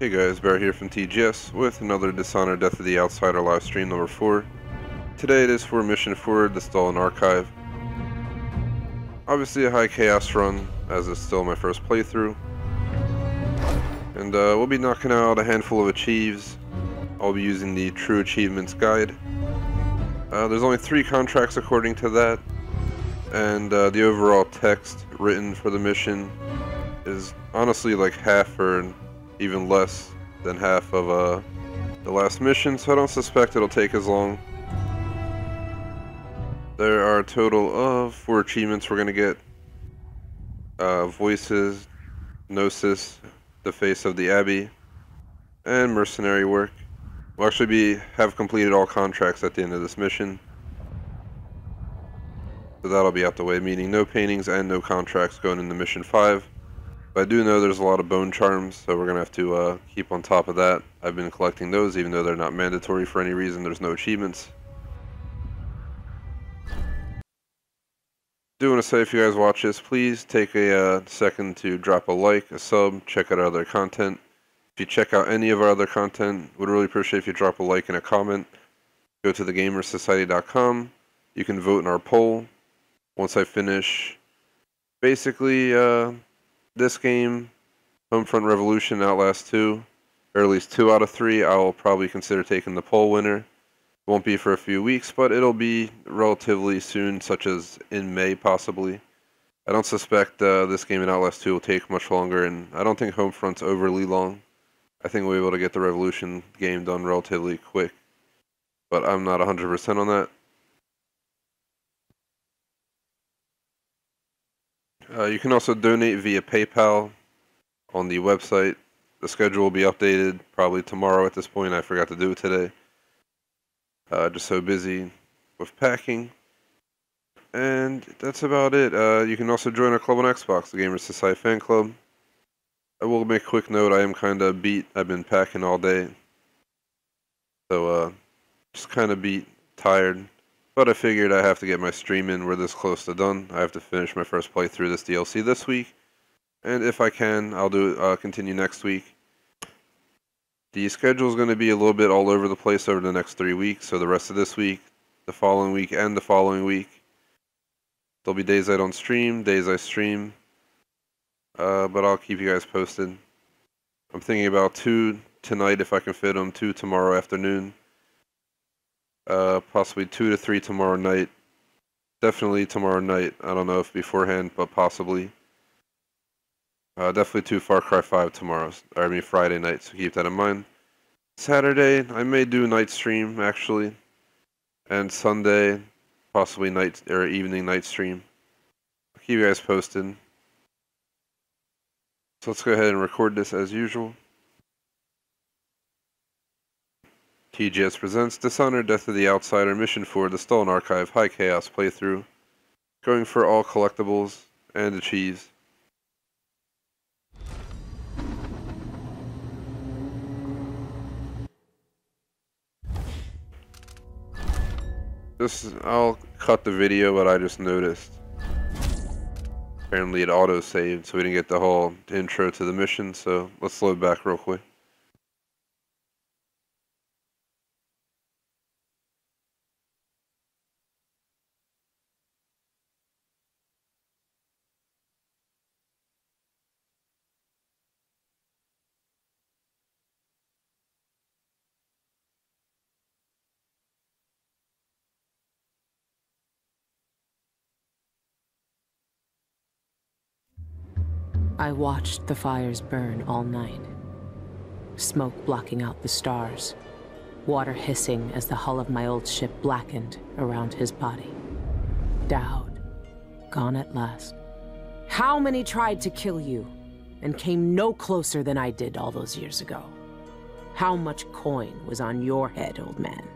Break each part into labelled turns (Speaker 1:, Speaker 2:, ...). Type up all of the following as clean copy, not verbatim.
Speaker 1: Hey guys, Bear here from TGS with another Dishonored Death of the Outsider live stream number 4. Today it is for Mission 4, the Stolen Archive. Obviously a high chaos run, as it's still my first playthrough. And we'll be knocking out a handful of achieves. I'll be using the True Achievements Guide. There's only 3 contracts according to that. And the overall text written for the mission is honestly like half or even less than half of the last mission, so I don't suspect it'll take as long. There are a total of 4 achievements we're going to get. Voices, Gnosis, the Face of the Abbey, and Mercenary Work. We'll actually have completed all contracts at the end of this mission. So that'll be out the way, meaning no paintings and no contracts going into Mission 5. But I do know there's a lot of bone charms, so we're going to have to keep on top of that. I've been collecting those, even though they're not mandatory for any reason. There's no achievements. Do want to say, if you guys watch this, please take a second to drop a like, a sub, check out our other content. If you check out any of our other content, would really appreciate if you drop a like and a comment. Go to thegamersociety.com. You can vote in our poll. Once I finish, basically, this game, Homefront Revolution, Outlast 2, or at least 2 out of 3, I'll probably consider taking the poll winner. It won't be for a few weeks, but it'll be relatively soon, such as in May possibly. I don't suspect this game in Outlast 2 will take much longer, and I don't think Homefront's overly long. I think we'll be able to get the Revolution game done relatively quick, but I'm not 100% on that. You can also donate via PayPal on the website. The schedule will be updated probably tomorrow at this point. I forgot to do it today. Just so busy with packing. And that's about it. You can also join our club on Xbox, the Gamers Society Fan Club. I will make a quick note, I am kind of beat. I've been packing all day. So, just kind of beat, tired. But I figured I have to get my stream in. We're this close to done. I have to finish my first playthrough of this DLC this week. And if I can, I'll continue next week. The schedule is going to be a little bit all over the place over the next 3 weeks. So the rest of this week, the following week, and the following week. There'll be days I don't stream, days I stream. But I'll keep you guys posted. I'm thinking about 2 tonight if I can fit them, 2 tomorrow afternoon. Possibly 2 to 3 tomorrow night. Definitely tomorrow night. I don't know if beforehand, but possibly. Definitely 2 Far Cry 5 tomorrow. Or I mean Friday night, so keep that in mind. Saturday, I may do night stream, actually. And Sunday, possibly night or evening night stream. I'll keep you guys posted. So let's go ahead and record this as usual. TGS presents Dishonored Death of the Outsider Mission 4, the Stolen Archive High Chaos playthrough. Going for all collectibles and achieves. I'll cut the video, but I just noticed. Apparently it auto-saved, so we didn't get the whole intro to the mission, so let's load back real quick.
Speaker 2: I watched the fires burn all night. Smoke blocking out the stars. Water hissing as the hull of my old ship blackened around his body. Dowd, gone at last. How many tried to kill you and came no closer than I did all those years ago? How much coin was on your head, old man?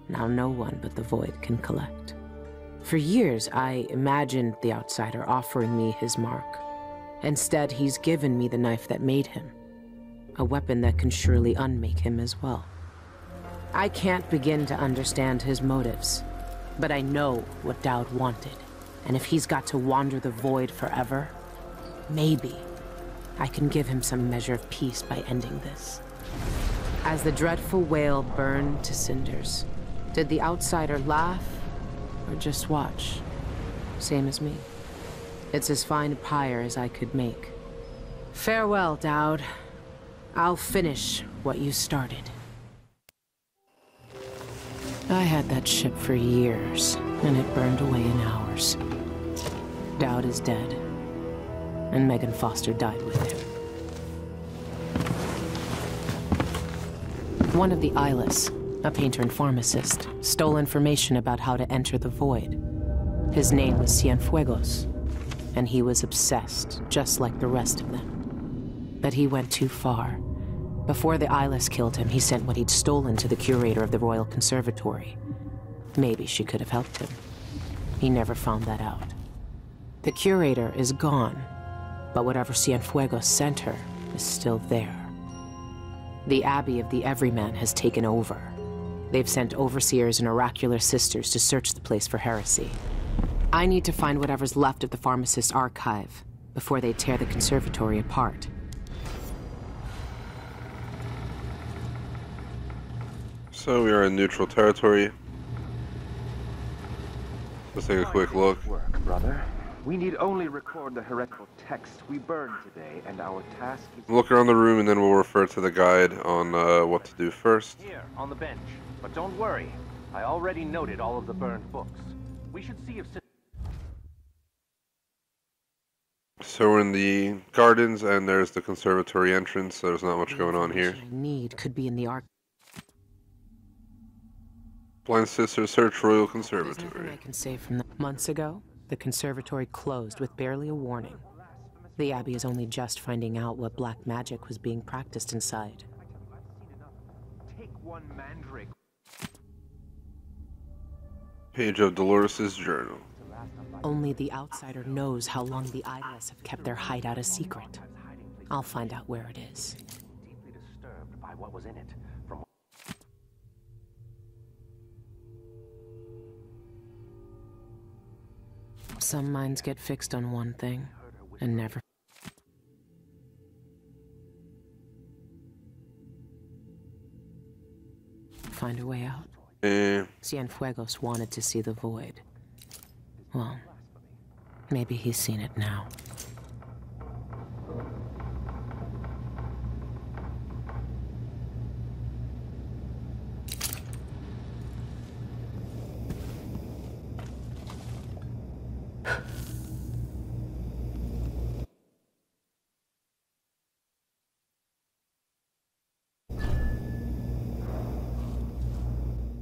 Speaker 2: Now no one but the Void can collect. For years, I imagined the Outsider offering me his mark. Instead, he's given me the knife that made him. A weapon that can surely unmake him as well. I can't begin to understand his motives, but I know what Dowd wanted. And if he's got to wander the Void forever, maybe I can give him some measure of peace by ending this. As the dreadful wail burned to cinders, did the outsider laugh or just watch? Same as me. It's as fine a pyre as I could make. Farewell, Dowd. I'll finish what you started. I had that ship for years, and it burned away in hours. Dowd is dead, and Megan Foster died with him. One of the Eyeless, a painter and pharmacist, stole information about how to enter the Void. His name was Cienfuegos, and he was obsessed, just like the rest of them. But he went too far. Before the Eyeless killed him, he sent what he'd stolen to the curator of the Royal Conservatory. Maybe she could have helped him. He never found that out. The curator is gone, but whatever Cienfuegos sent her is still there. The Abbey of the Everyman has taken over. They've sent overseers and oracular sisters to search the place for heresy. I need to find whatever's left of the pharmacist's archive before they tear the conservatory apart.
Speaker 1: So we are in neutral territory. Let's take a quick look.
Speaker 3: Work, brother. We need only record the heretical text we burned today, and our task is...
Speaker 1: Look around the room and then we'll refer to the guide on what to do first.
Speaker 3: Here, on the bench. But don't worry. I already noted all of the burned books. We should see if...
Speaker 1: So we're in the gardens and there's the conservatory entrance, so there's not much going on here.
Speaker 2: I need could be in the arc.
Speaker 1: Blind Sister search Royal
Speaker 2: There's
Speaker 1: Conservatory.
Speaker 2: nothing I can say from months ago. The conservatory closed with barely a warning. The Abbey is only just finding out what black magic was being practiced inside.
Speaker 3: Take one mandrake.
Speaker 1: Page of Dolores' journal.
Speaker 2: Only the outsider knows how long the Eyeless have kept their hideout a secret. I'll find out where it is.
Speaker 3: Deeply disturbed by what was in it. From
Speaker 2: Some minds get fixed on one thing and never. Find a way out. Cienfuegos wanted to see the Void. Well, maybe he's seen it now.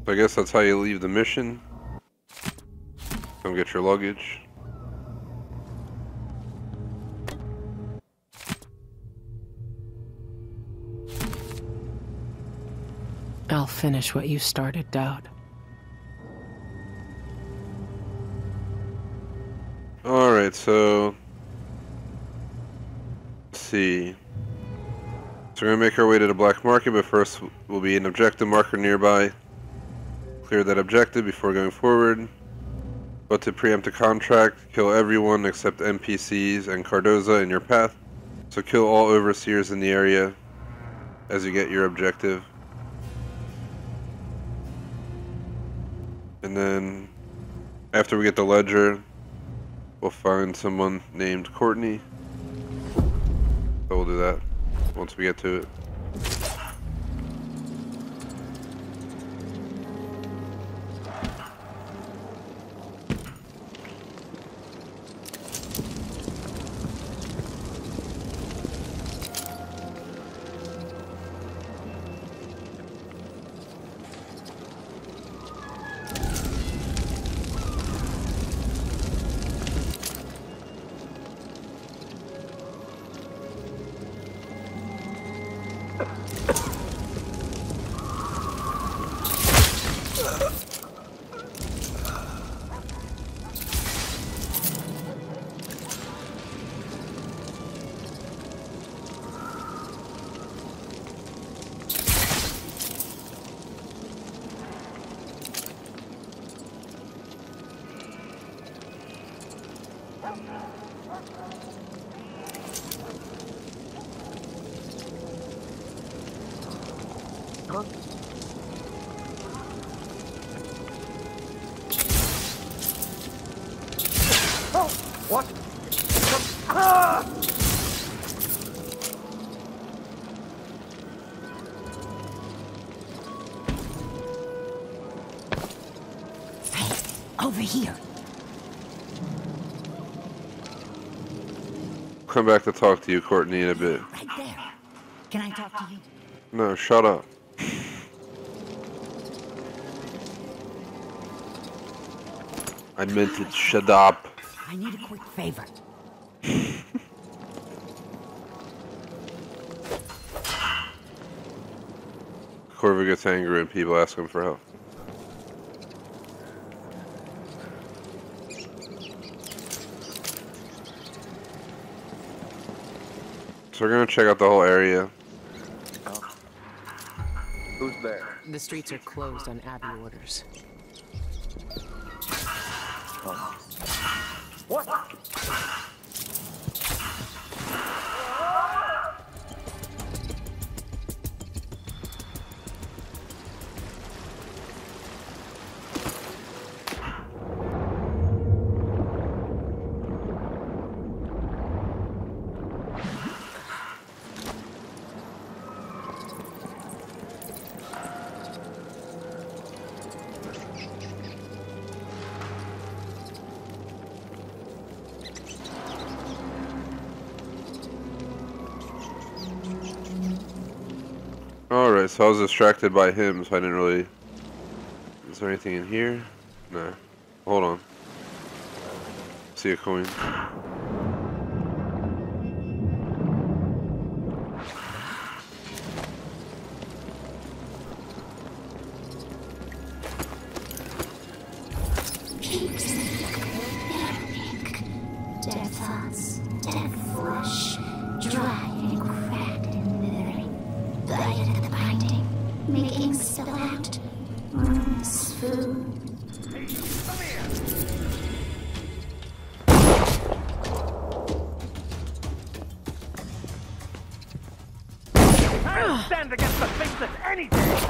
Speaker 1: I guess that's how you leave the mission. Come get your luggage.
Speaker 2: I'll finish what you started, Dowd.
Speaker 1: Alright, so... Let's see. So we're gonna make our way to the black market, but first will be an objective marker nearby. Clear that objective before going forward. But to preempt a contract, kill everyone except NPCs and Cardoza in your path. So kill all overseers in the area as you get your objective. And then after we get the ledger, we'll find someone named Courtney. So we'll do that once we get to it.
Speaker 3: Oh, what? Ah!
Speaker 4: Hey, over here.
Speaker 1: Come back to talk to you, Courtney, in a bit.
Speaker 4: Right there. Can I talk to you?
Speaker 1: No, shut up. I meant it, shut up.
Speaker 4: I need a quick favor.
Speaker 1: Corvo gets angry when people ask him for help. So we're gonna check out the whole area.
Speaker 3: Who's there?
Speaker 2: The streets are closed on Abbey orders.
Speaker 3: What?
Speaker 1: Alright, so I was distracted by him, so I didn't really... Is there anything in here? No. Hold on. See a coin.
Speaker 5: Dead thoughts, dead flesh, dry and cracked and withering, blighted at the binding, making splat, worms food.
Speaker 3: I'll stand against the faceless any day!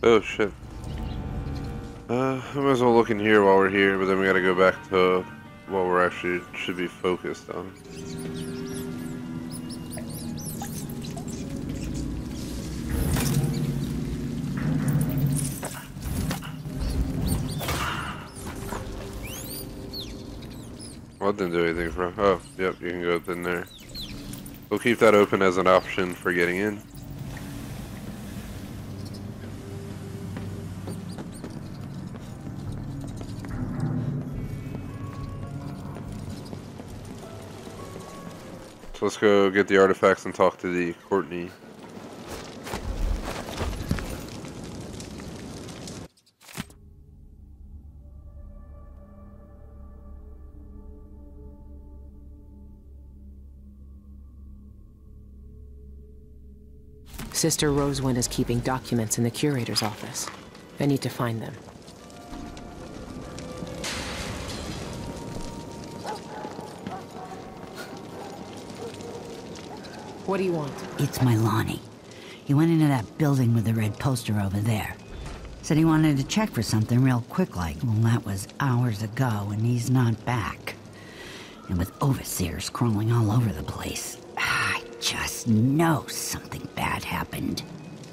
Speaker 1: Oh shit. I might as well look in here while we're here, but then we gotta go back to what we're actually should be focused on. Well, that didn't do anything for. Oh, yep, you can go up in there. We'll keep that open as an option for getting in. So let's go get the artifacts and talk to the Courtney.
Speaker 2: Sister Rosewind is keeping documents in the curator's office. I need to find them. What do you want?
Speaker 4: It's my Lonnie. He went into that building with the red poster over there. Said he wanted to check for something real quick like. Well, that was hours ago, and he's not back. And with overseers crawling all over the place, I just know something bad happened.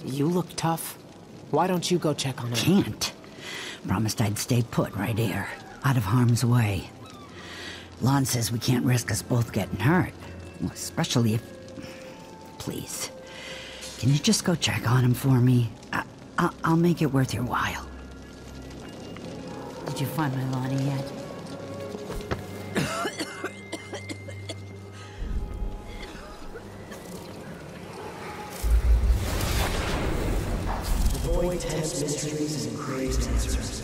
Speaker 2: You look tough. Why don't you go check on him?
Speaker 4: Can't. Promised I'd stay put right here, out of harm's way. Lon says we can't risk us both getting hurt. Well, especially if... Please. Can you just go check on him for me? I'll make it worth your while. Did you find my Lonnie yet?
Speaker 6: The void tempts mysteries and craves answers.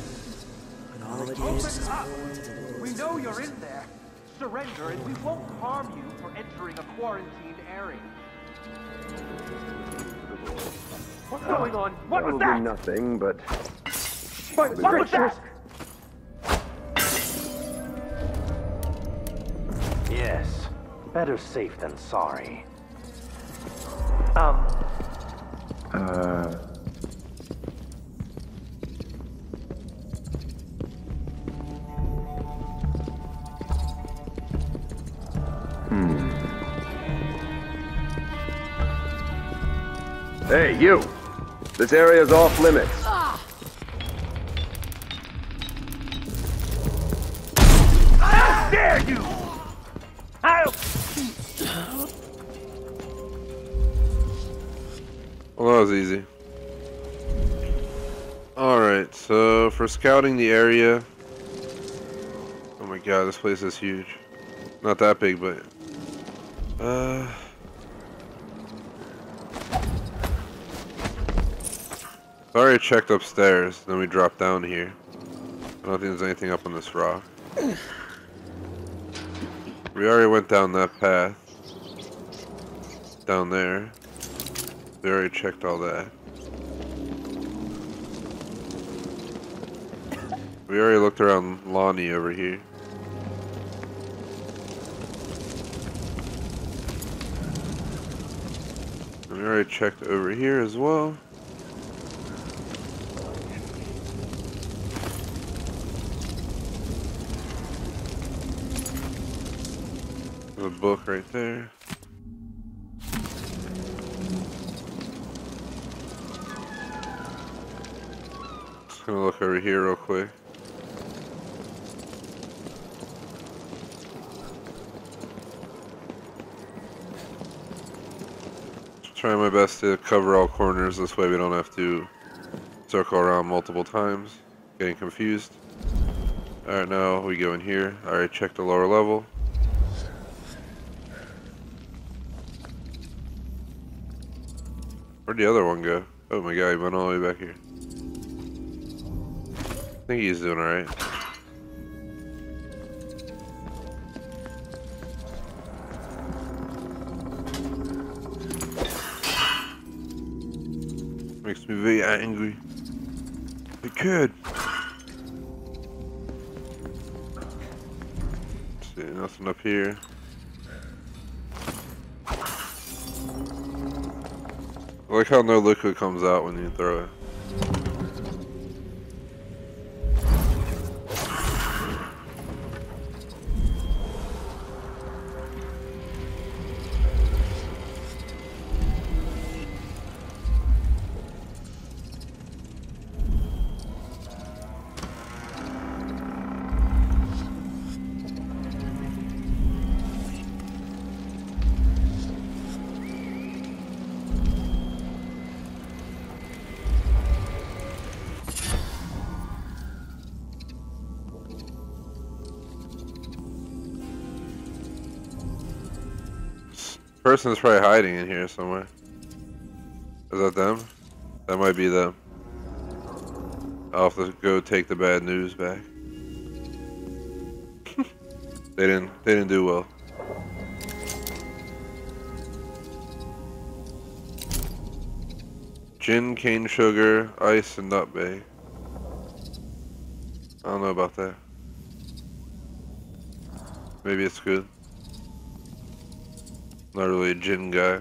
Speaker 6: And all it is
Speaker 3: Open up! We know you're in there. surrender and we won't harm you for entering a quarantined area. What's going on? What was that?
Speaker 7: Nothing, but...
Speaker 3: What was that?
Speaker 8: Yes. Better safe than sorry.
Speaker 7: Hey, you! This area's off limits.
Speaker 3: How dare you! I'll...
Speaker 1: Well, that was easy. Alright, so for scouting the area... Oh my god, this place is huge. Not that big, but... I already checked upstairs, then we dropped down here. I don't think there's anything up on this rock. We already went down that path. Down there. We already checked all that. We already looked around Lonnie over here. And we already checked over here as well. There's a book right there. Just gonna look over here real quick. Trying my best to cover all corners, this way we don't have to circle around multiple times, getting confused. Alright, now we go in here. I already checked the lower level. Where'd the other one go? Oh my god, he went all the way back here. I think he's doing alright. Makes me very angry. Hey kid! See, nothing up here. I like how no liquid comes out when you throw it. Person's probably hiding in here somewhere. Is that them? That might be them. I'll have to go take the bad news back. They didn't do well. Gin, cane sugar, ice, and nut bag. I don't know about that. Maybe it's good. Not really a gin guy.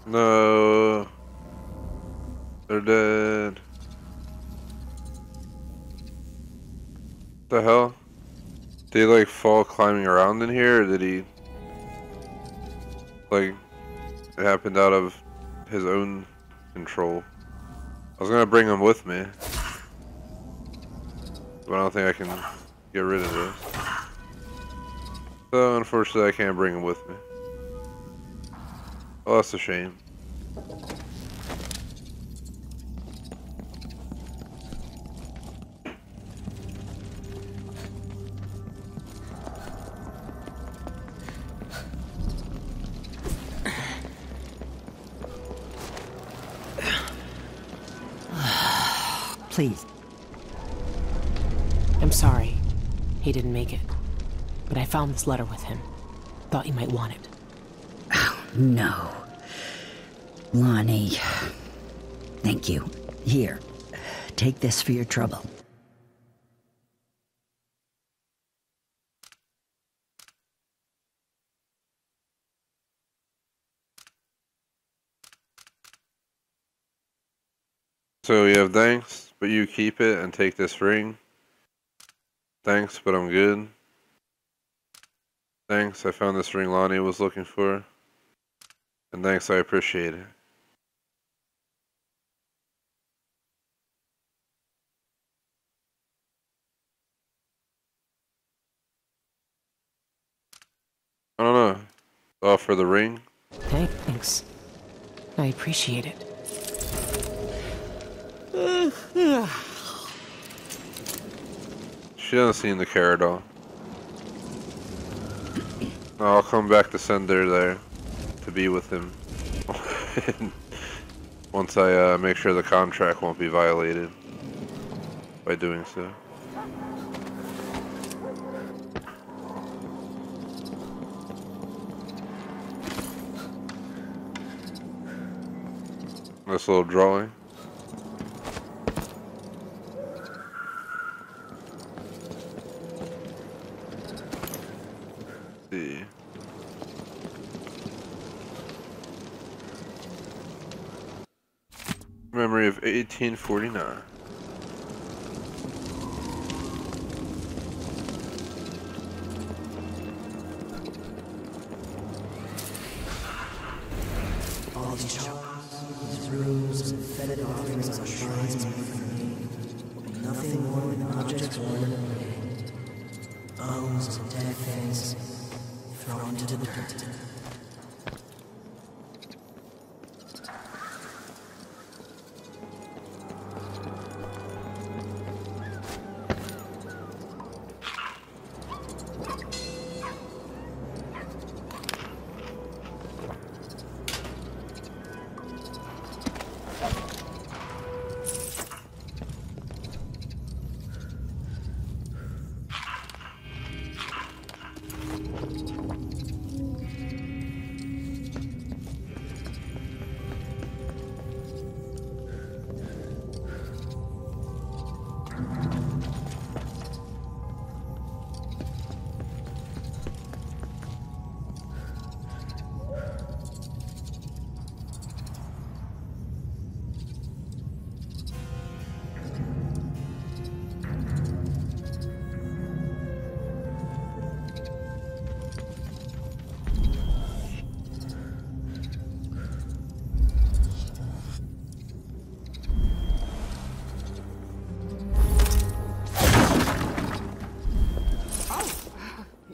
Speaker 1: No. They're dead. The hell? Did he like fall climbing around in here, or did he like it happened out of his own control? I was gonna bring him with me, but I don't think I can get rid of this. So unfortunately I can't bring him with me. Oh, that's a shame.
Speaker 4: Please.
Speaker 2: I'm sorry. He didn't make it. But I found this letter with him. Thought you might want it.
Speaker 4: Oh, no. Lonnie. Thank you. Here. Take this for your trouble.
Speaker 1: So you have thanks, but you keep it and take this ring. Thanks, but I'm good. Thanks, I found this ring Lonnie was looking for. And thanks, I appreciate it. I don't know. Offer the ring?
Speaker 2: Thanks. I appreciate it.
Speaker 1: She doesn't seem to care at all. I'll come back to send her there to be with him. Once I make sure the contract won't be violated by doing so. This little drawing. See. Memory of 1849.
Speaker 6: All these charms, these runes, and fetid offerings are shrines made for me. Nothing more than objects worn away. Bones and dead things thrown into the dirt.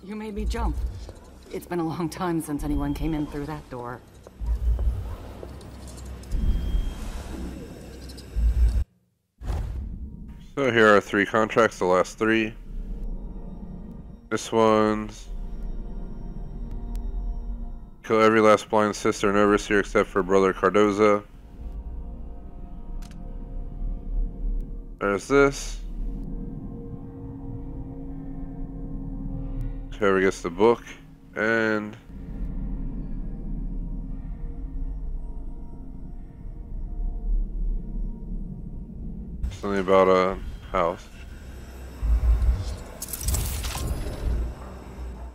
Speaker 9: You made me jump. It's been a long time since anyone came in through that door.
Speaker 1: So here are 3 contracts, the last 3. This one's kill every last blind sister and overseer except for Brother Cardoza. There's this. Whoever gets the book, and something about a house.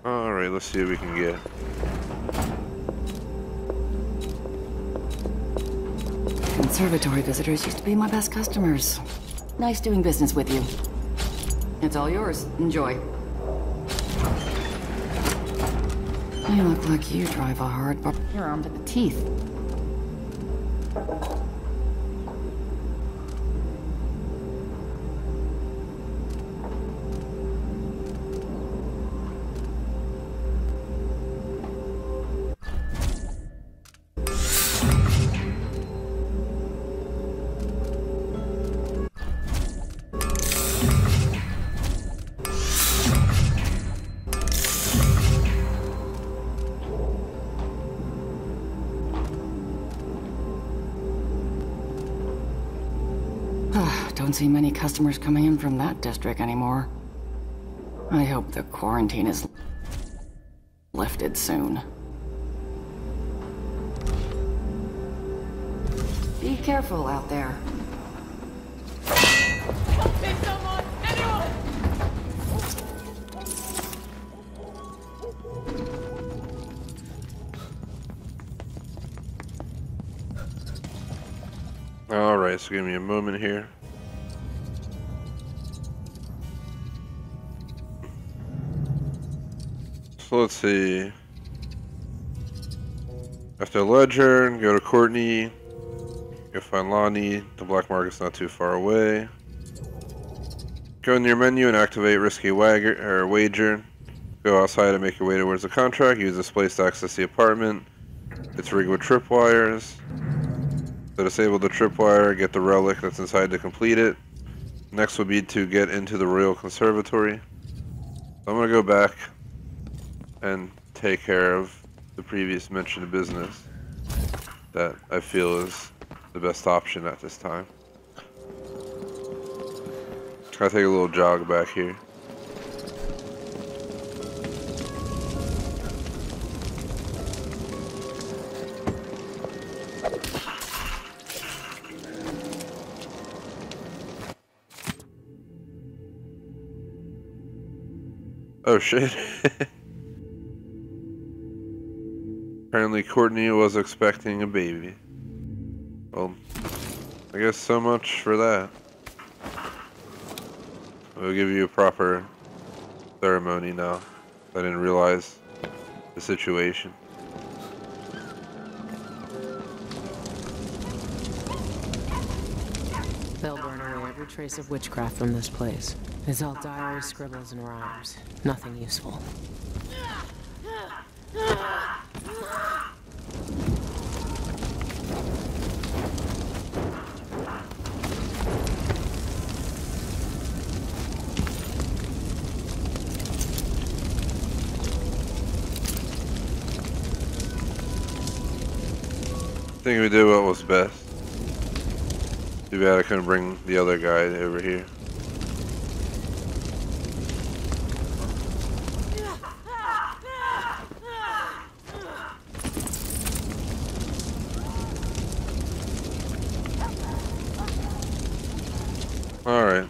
Speaker 1: Alright, let's see what we can get.
Speaker 9: Conservatory visitors used to be my best customers. Nice doing business with you. It's all yours. Enjoy. You look like you drive a hard bar. You're armed to the teeth. Don't see many customers coming in from that district anymore. I hope the quarantine is lifted soon. Be careful out there.
Speaker 1: Alright, so give me a moment here. So let's see. After Ledger, go to Courtney. Go find Lonnie. The black market's not too far away. Go in your menu and activate Risky Wager. Go outside and make your way towards the contract. Use this place to access the apartment. It's rigged with tripwires. So disable the tripwire, get the relic that's inside to complete it. Next would be to get into the Royal Conservatory. So I'm going to go back and take care of the previous mentioned business that I feel is the best option at this time. Just gotta take a little jog back here. Oh shit. Apparently Courtney was expecting a baby. Well, I guess so much for that. We'll give you a proper ceremony now. I didn't realize the situation.
Speaker 2: They'll burn away every trace of witchcraft from this place. It's all diary scribbles and rhymes. Nothing useful.
Speaker 1: I think we did what was best. Too bad I couldn't bring the other guy over here. Alright.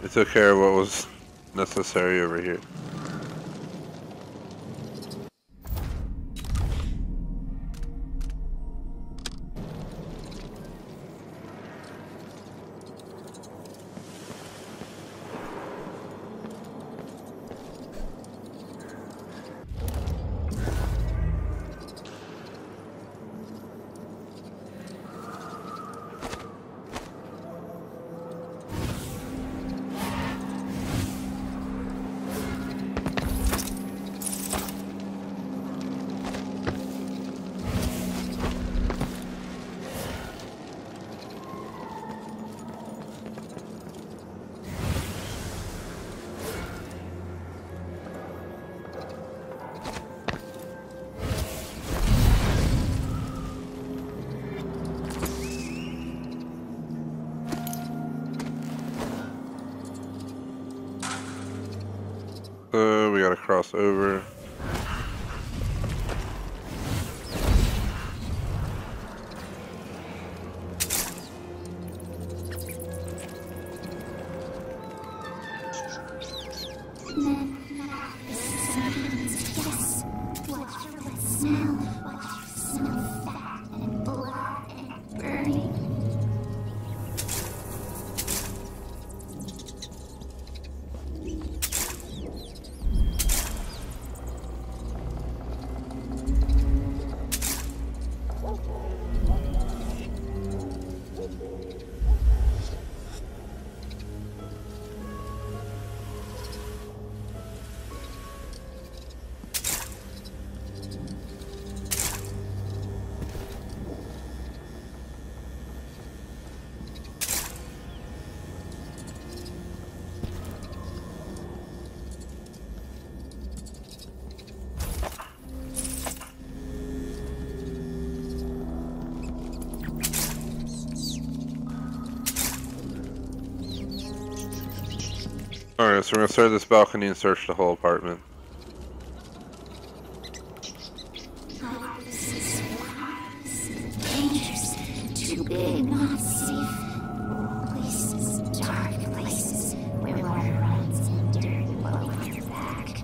Speaker 1: We took care of what was necessary over here. So we gotta cross over. Alright, so we're gonna start this balcony and search the whole apartment.
Speaker 5: This is dangerous. Too big, not safe. Places, dark places, where water runs and dirt below your back.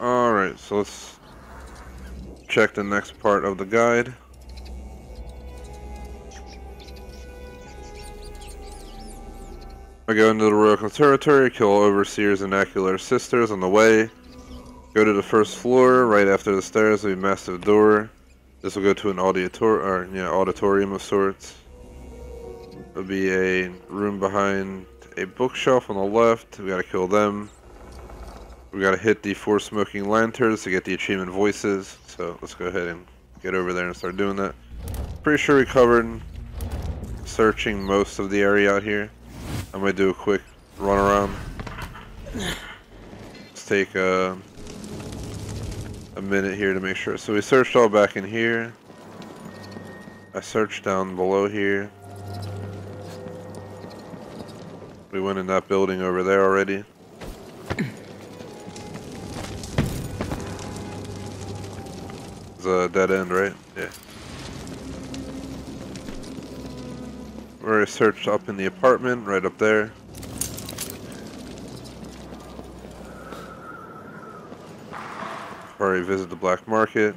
Speaker 1: Alright, so let's check the next part of the guide. I go into the Royal Conservatory, kill overseers and ocular sisters on the way. Go to the first floor, right after the stairs, there'll be a massive door. This will go to an auditorium of sorts. There'll be a room behind a bookshelf on the left. We gotta kill them. We gotta hit the 4 smoking lanterns to get the achievement voices. So let's go ahead and get over there and start doing that. Pretty sure we covered searching most of the area out here. I might do a quick run around. Let's take a minute here to make sure. So we searched all back in here. I searched down below here. We went in that building over there already. It's a dead end, right? Yeah. We already searched up in the apartment, right up there. Already visit the black market.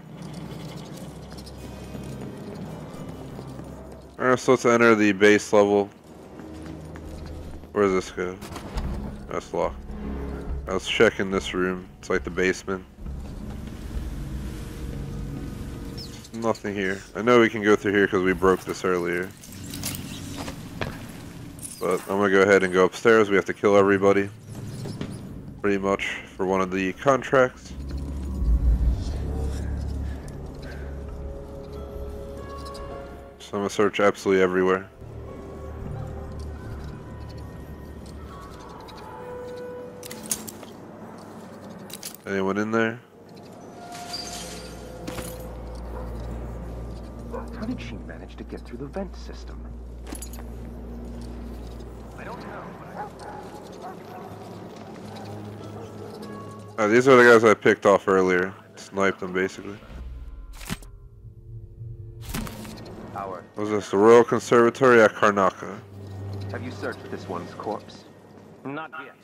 Speaker 1: Alright, so let's enter the base level. Where does this go? That's locked. Let's check in this room. It's like the basement. Nothing here. I know we can go through here because we broke this earlier. But I'm gonna go ahead and go upstairs. We have to kill everybody. Pretty much for one of the contracts. So I'm gonna search absolutely everywhere. Anyone in there?
Speaker 3: How did she manage to get through the vent system? I don't know.
Speaker 1: These are the guys I picked off earlier. Sniped them basically.
Speaker 3: Our...
Speaker 1: What was this? The Royal Conservatory at Karnaca.
Speaker 3: Have you searched this one's corpse?
Speaker 8: Not yet.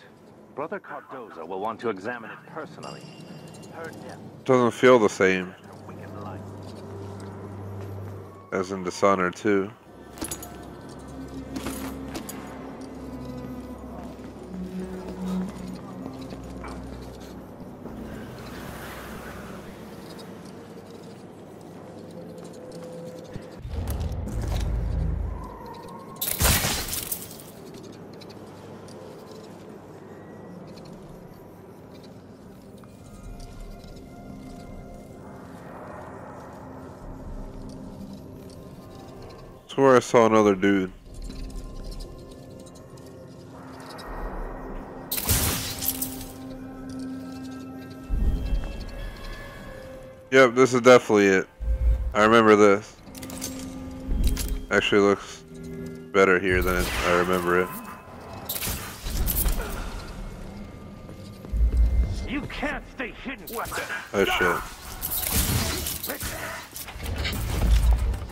Speaker 8: Brother Cardoza will want to examine it personally. Her death
Speaker 1: Doesn't feel the same
Speaker 8: her wicked life.
Speaker 1: as in Dishonored 2. Where I saw another dude. Yep, this is definitely it. I remember this. Actually looks better here than I remember it.
Speaker 8: You can't stay hidden. What the?
Speaker 1: Oh shit.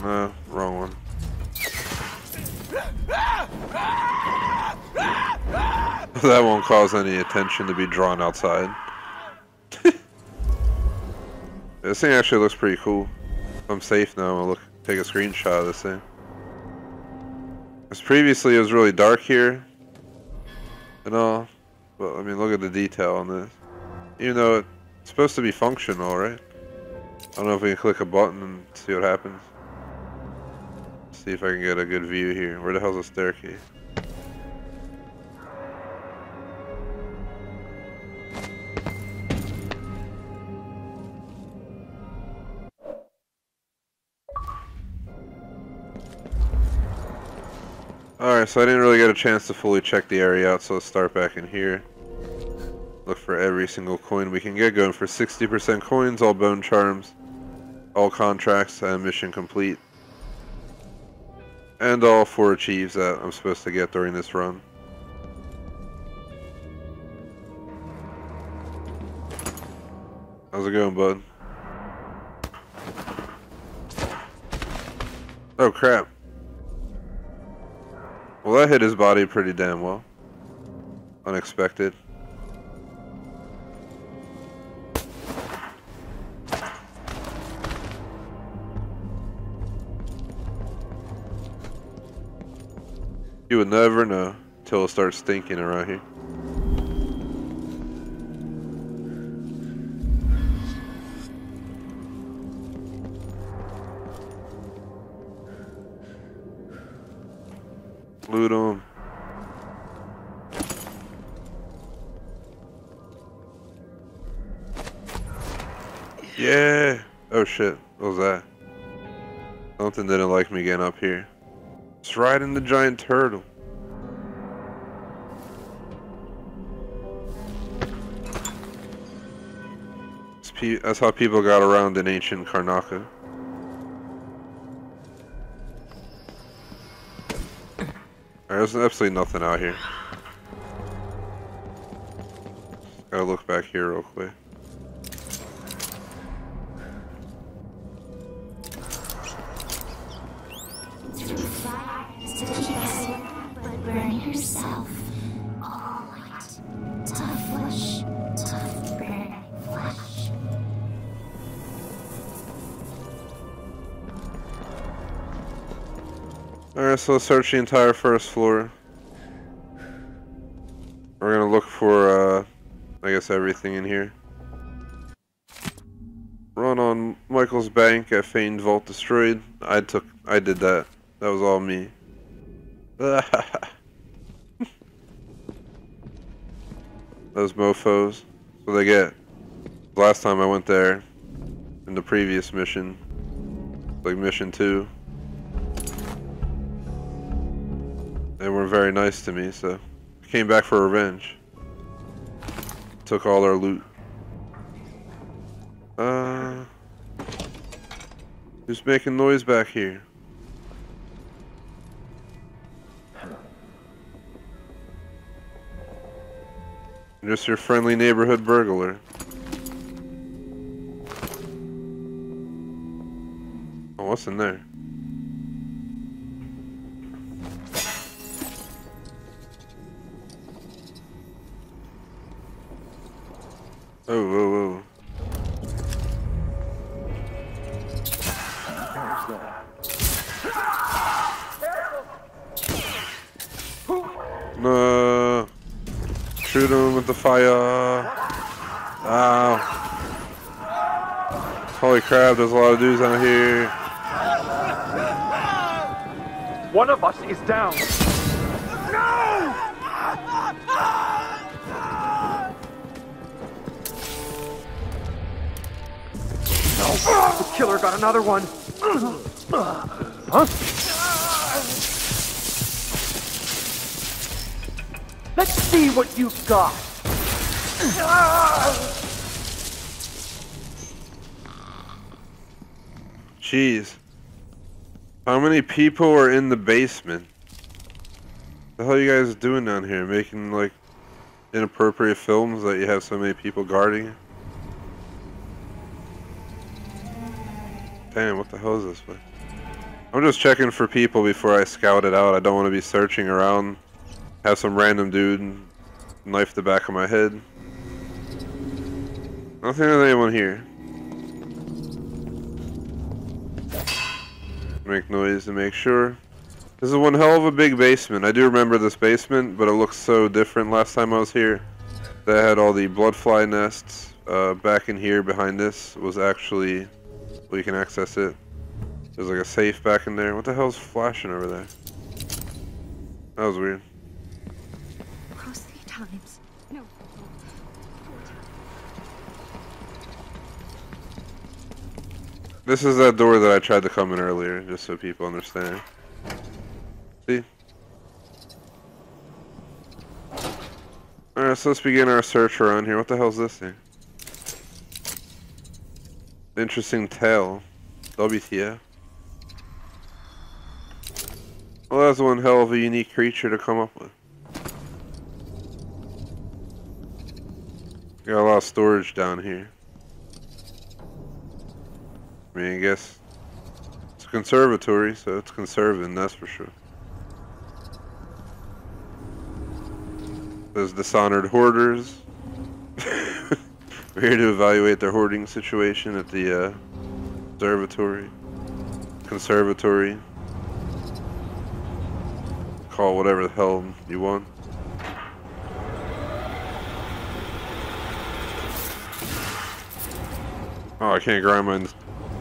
Speaker 1: No, wrong one. That won't cause any attention to be drawn outside. This thing actually looks pretty cool. I'm safe now. I'll take a screenshot of this thing. Because previously it was really dark here and all, but I mean, look at the detail on this. Even though it's supposed to be functional, right? I don't know if we can click a button and see what happens. See if I can get a good view here. Where the hell's the staircase? Alright, so I didn't really get a chance to fully check the area out, so let's start back in here. Look for every single coin we can get, going for 60% coins, all bone charms, all contracts, and mission complete. And all 4 achieves that I'm supposed to get during this run. How's it going, bud? Oh crap. Well, that hit his body pretty damn well. Unexpected. You would never know till it starts stinking around here. Loot 'em. Yeah. Oh shit. What was that? Something didn't like me getting up here. It's riding the giant turtle. That's how people got around in ancient Karnaca. There's absolutely nothing out here. Gotta look back here real quick.
Speaker 5: Through fire to keep us but burn yourself. All light, tough flesh, tough burning flesh.
Speaker 1: Alright, so let's search the entire first floor. We're gonna look for, I guess everything in here. Run on Michael's bank at Feigned Vault destroyed. I did that. That was all me. Those mofos. That's what they get. Last time I went there, in the previous mission, like mission 2, they weren't very nice to me, so I came back for revenge. Took all their loot. Who's making noise back here? Just your friendly neighborhood burglar. Oh, what's in there? Oh, whoa, whoa. No. Shoot him with the fire. Ow. Holy crap, there's a lot of dudes out here.
Speaker 3: One of us is down. No! The killer got another one. Huh? Let's see what you've got.
Speaker 1: Jeez. How many people are in the basement? The hell are you guys doing down here? Making like inappropriate films that you have so many people guarding? Damn, what the hell is this place? I'm just checking for people before I scout it out. I don't want to be searching around, have some random dude knife the back of my head. I don't think there's anyone here. Make noise to make sure. This is one hell of a big basement. I do remember this basement, but it looks so different last time I was here. That had all the bloodfly nests. Back in here behind this was actually, well, you can access it. There's like a safe back in there. What the hell's flashing over there? That was weird.
Speaker 5: Cross 3 times. No. 4 times.
Speaker 1: This is that door that I tried to come in earlier, just so people understand. See? Alright, so let's begin our search around here. What the hell's this thing? Interesting tale. WTF. Well, that's one hell of a unique creature to come up with. Got a lot of storage down here. I mean, I guess it's a conservatory, so it's conserving, that's for sure. There's Dishonored hoarders. We're here to evaluate their hoarding situation at the conservatory. Call whatever the hell you want. Oh, I can't grind my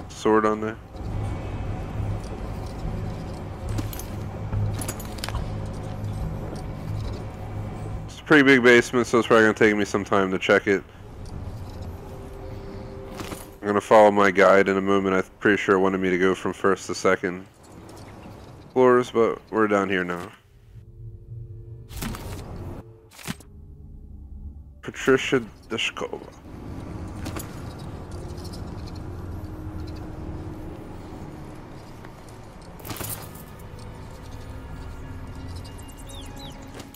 Speaker 1: sword on there. It's a pretty big basement, so it's probably gonna take me some time to check it. I'm gonna follow my guide in a moment. I'm pretty sure it wanted me to go from first to second floors, but we're down here now. Patricia Deshkova.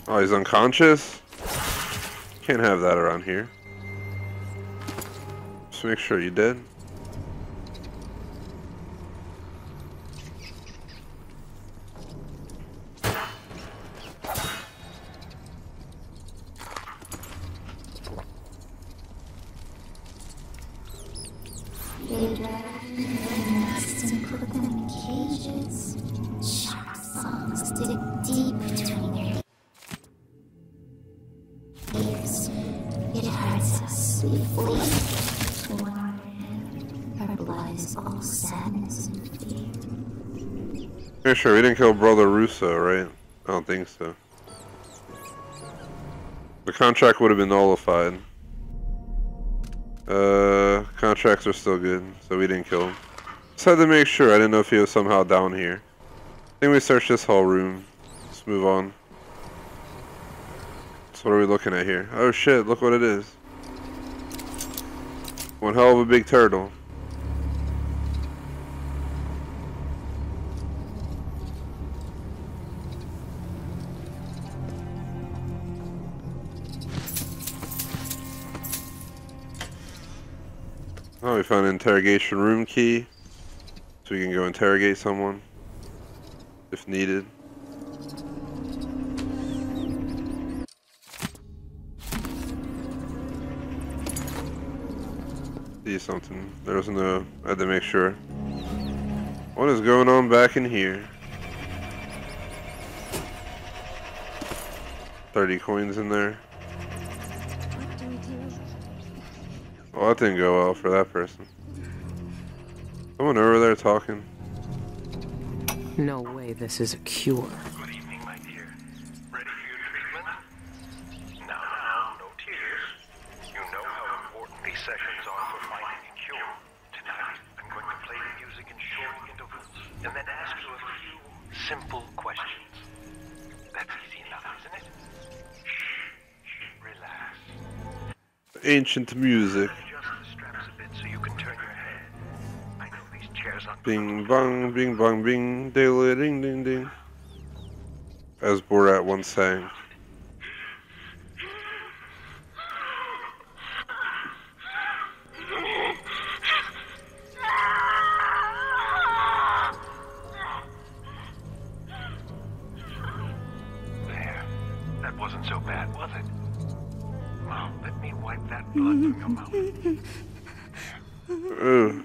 Speaker 1: Oh, he's unconscious? Can't have that around here. Just make sure you did.
Speaker 5: They drag them nests and put them in cages. Sharp songs dig deep between their ears. It hurts us. We flee. Toward him. Our blood is all sadness and fear.
Speaker 1: Yeah, sure, we didn't kill Brother Russo, right? I don't think so. The contract would have been nullified. Contracts are still good, so we didn't kill him. Just had to make sure. I didn't know if he was somehow down here. I think we searched this whole room. Let's move on. So what are we looking at here? Oh shit, look what it is. One hell of a big turtle. Oh, we found an interrogation room key, so we can go interrogate someone, if needed. see something. There was no... I had to make sure. What is going on back in here? 30 coins in there.
Speaker 5: What do we do?
Speaker 1: Well, that didn't go well for that person. Someone over there talking.
Speaker 2: No way this is a cure.
Speaker 8: Good evening, my dear. Ready for your treatment? Now, no tears. You know how important these sessions are for finding a cure. Tonight, I'm going to play the music in short intervals, and then ask you a few simple questions. That's easy enough, isn't it? Shh. Relax.
Speaker 1: Ancient music.
Speaker 8: Adjust the straps a bit so you can turn your head. I know these chairs aren't...
Speaker 1: Bing bong, bing bong, bing, diddly ding ding ding. As Borat once sang.
Speaker 8: There. That wasn't so bad, was it? Well, let me wipe that blood from your mouth.
Speaker 1: Ugh.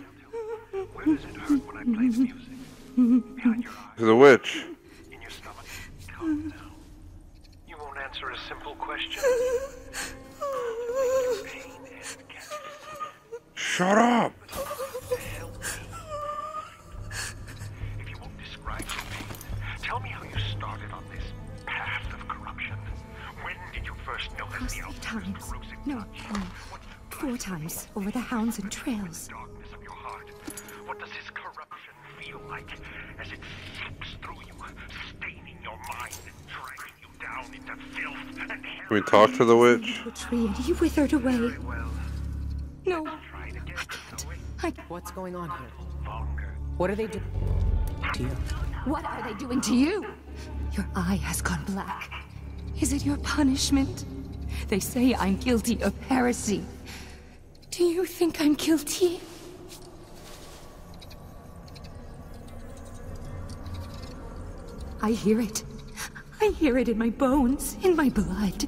Speaker 8: Where does it hurt when I play the music? Behind your eyes?
Speaker 1: She's a witch.
Speaker 8: In your stomach? Calm down. You won't answer a simple question? Pain and cancer.
Speaker 1: Shut up!
Speaker 8: If you won't describe your pain, tell me how you started on this path of corruption. When did you first notice the
Speaker 5: Three
Speaker 8: outburst
Speaker 5: times.
Speaker 8: of corrosive
Speaker 5: No,
Speaker 8: touch? What's the
Speaker 5: 4 times over the hounds and trails.
Speaker 8: darkness of your heart? What does this corruption feel like as it seeps through you, staining your mind, dragging you down into filth and hell?
Speaker 1: Can we talk to the witch?
Speaker 5: The tree and he withered away.
Speaker 8: Very well.
Speaker 5: No,
Speaker 8: Try it again, shall we?
Speaker 2: What's going on here?
Speaker 8: Longer.
Speaker 2: What are they doing to you?
Speaker 5: what are they doing to you? Your eye has gone black. Is it your punishment? They say I'm guilty of heresy. Do you think I'm guilty? I hear it. I hear it in my bones, in my blood.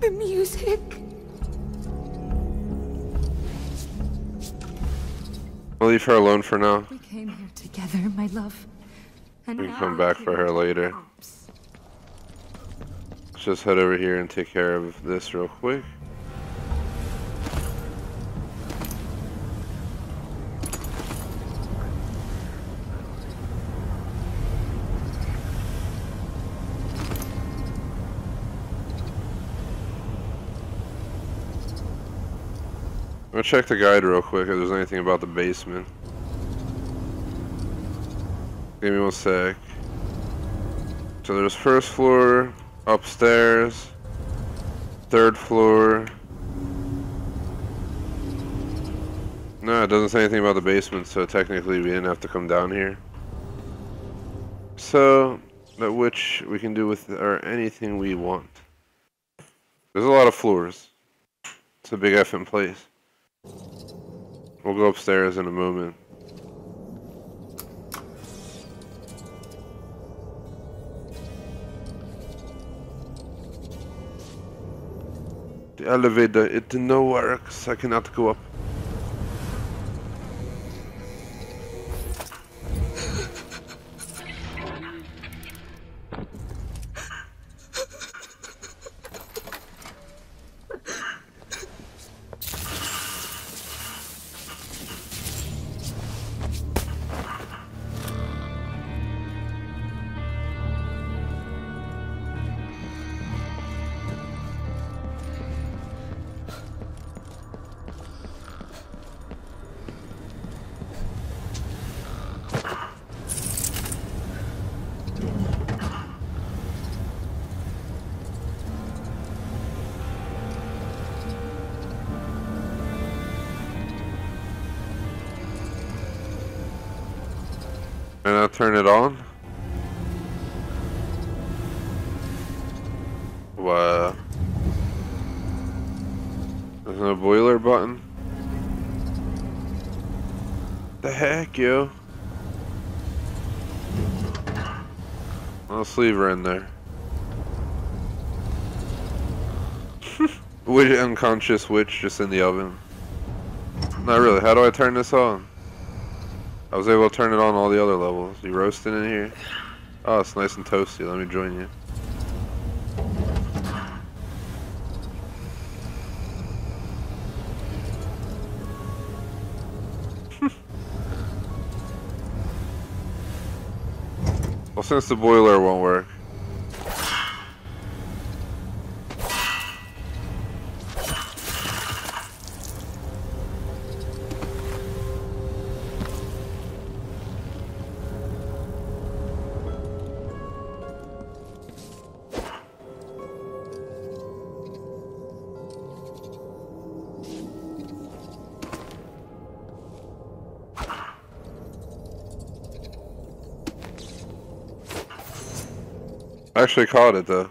Speaker 5: The music.
Speaker 1: I'll leave her alone for now.
Speaker 5: We came here together, my love. And
Speaker 1: We can
Speaker 5: now
Speaker 1: come back for her later. Let's just head over here and take care of this real quick. I'm gonna check the guide real quick if there's anything about the basement. Give me one sec. So there's first floor, upstairs, third floor. No, it doesn't say anything about the basement, so technically we didn't have to come down here. So, that which we can do with or anything we want. There's a lot of floors. It's a big effing place. We'll go upstairs in a moment. The elevator, it no works. I cannot go up. And I'll turn it on. Wow. There's no boiler button. The heck, yo? Let's leave her in there. Witch, unconscious witch just in the oven. Not really. How do I turn this on? I was able to turn it on all the other levels. You roasting in here? Oh, it's nice and toasty. Let me join you. Well, since the boiler won't work. I actually caught it though.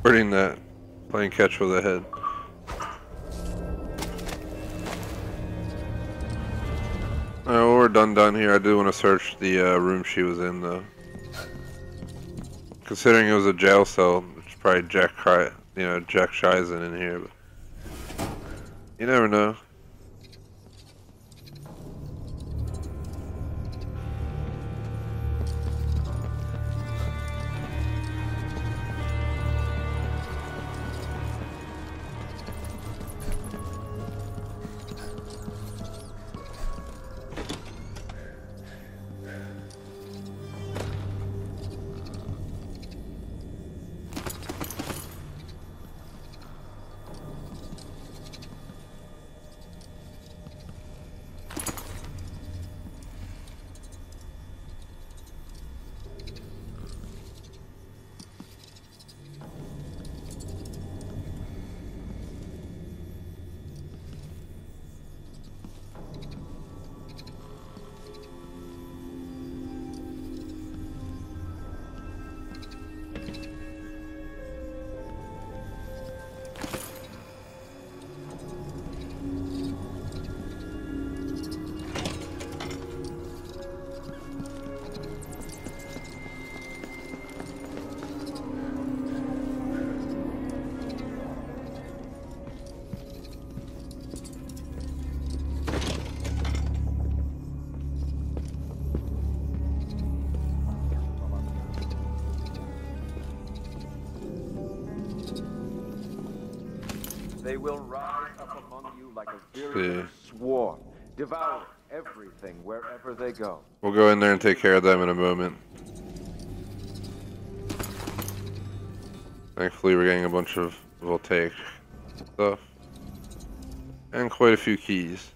Speaker 1: Birding that, playing catch with a head. Well, we're done here. I do want to search the room she was in, though. Considering it was a jail cell, it's probably Jack Scheisen in here, but you never know.
Speaker 3: They will rise up among you like a virulent swarm, devouring everything wherever they go.
Speaker 1: We'll go in there and take care of them in a moment. Thankfully, we're getting a bunch of voltaic stuff. And quite a few keys.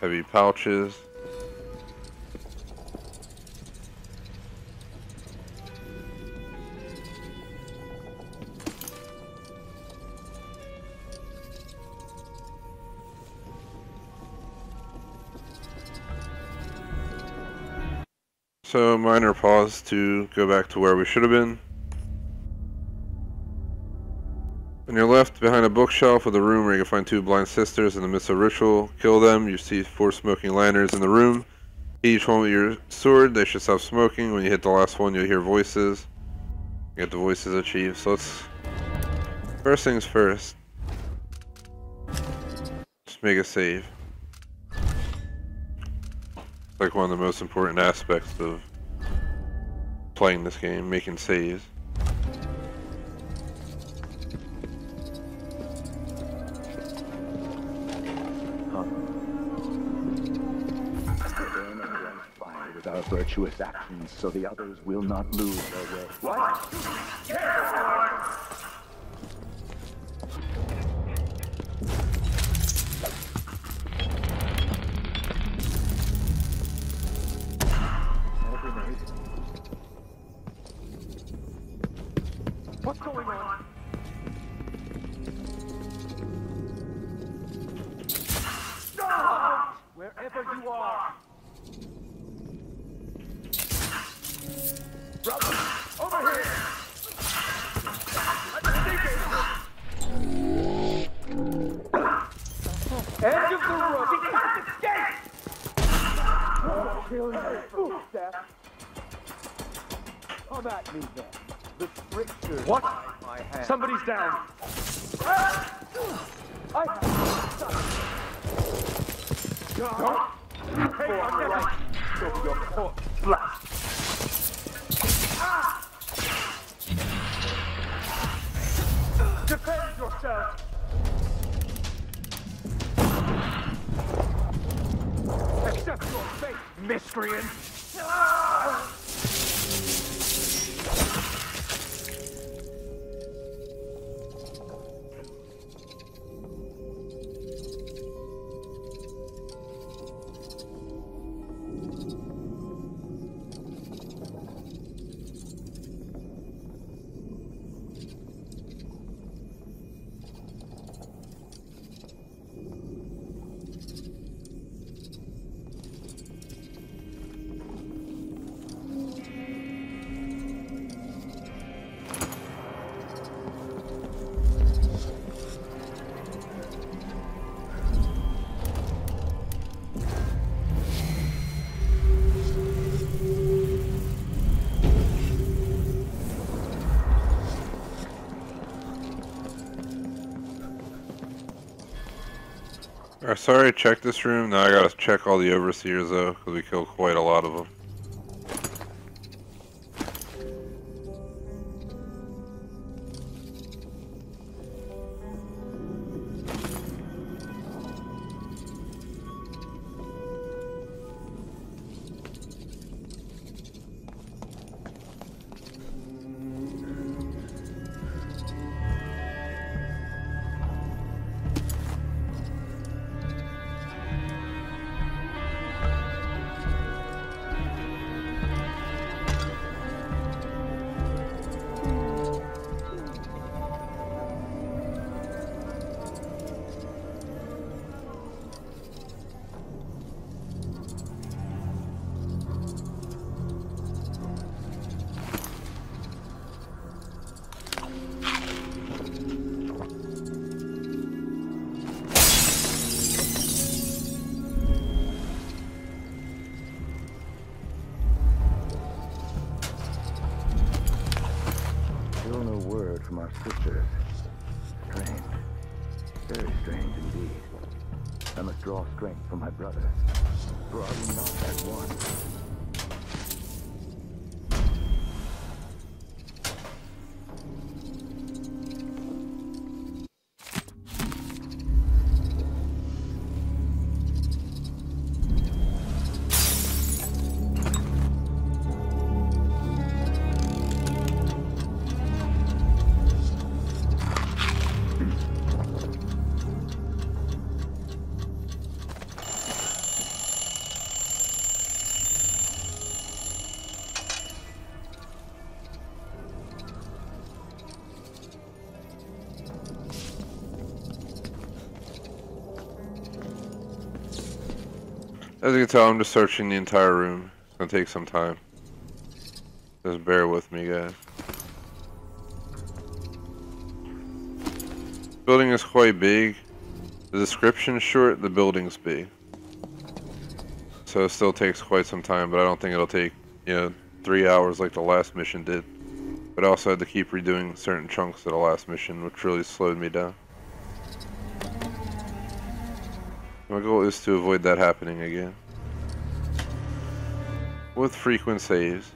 Speaker 1: Heavy pouches. So, minor pause to go back to where we should have been. On your left, behind a bookshelf with a room where you can find two blind sisters in the midst of a ritual. Kill them. You see 4 smoking lanterns in the room. Hit each one with your sword. They should stop smoking. When you hit the last one, you'll hear voices. You get the voices achieved. So let's... First things first. Just make a save. Like one of the most important aspects of playing this game, making saves.
Speaker 10: Without virtuous actions, so the others will not lose their way. What?
Speaker 3: What's going on? Stop! Wherever you are. Brother, over here! Edge of the road! He can't escape! Kill your footsteps. Come at me then. The strictures. What? My hand. Somebody's down. Don't take on the right of your corpse flesh. Defend yourself. Accept your fate, miscreant.
Speaker 1: Sorry, check this room. Now I gotta check all the overseers though, because we killed quite a lot of them.
Speaker 10: From our sisters. Strange. Very strange indeed. I must draw strength from my brother. For are we not as one?
Speaker 1: As you can tell, I'm just searching the entire room. It's gonna take some time. Just bear with me, guys. Building is quite big. The description's short, the building's big. So it still takes quite some time, but I don't think it'll take, 3 hours like the last mission did. But I also had to keep redoing certain chunks of the last mission, which really slowed me down. My goal is to avoid that happening again. With frequent saves.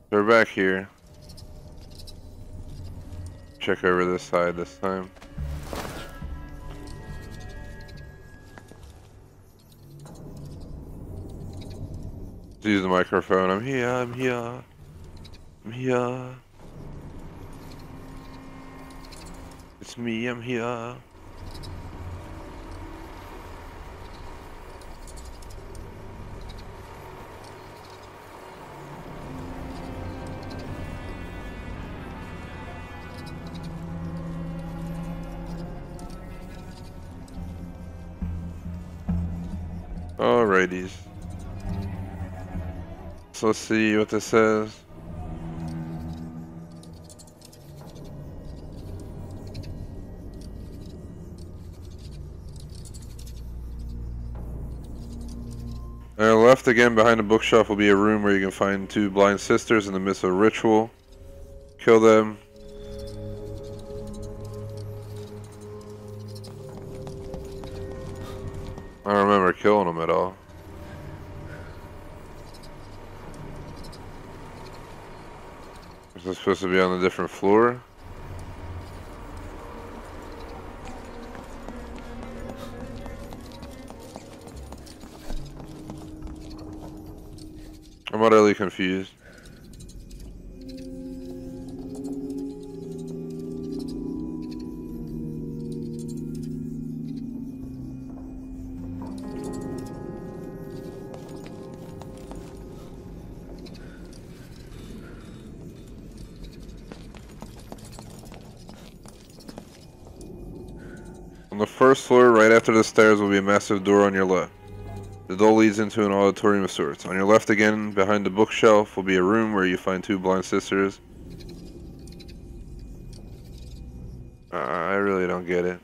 Speaker 1: We're back here. Check over this side this time. Let's use the microphone. I'm here, I'm here. I'm here. It's me, I'm here. Alrighties. So let's see what this says. On your left again behind the bookshelf will be a room where you can find two blind sisters in the midst of a ritual. Kill them. I don't remember killing them at all. Is this supposed to be on a different floor? I'm utterly confused. On the first floor, right after the stairs, will be a massive door on your left. The door leads into an auditorium of sorts. On your left again, behind the bookshelf, will be a room where you find two blind sisters. I really don't get it.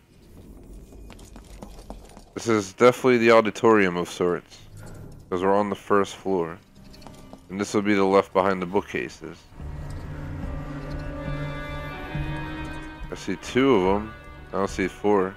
Speaker 1: This is definitely the auditorium of sorts, because we're on the first floor. And this will be the left behind the bookcases. I see two of them. I don't see four.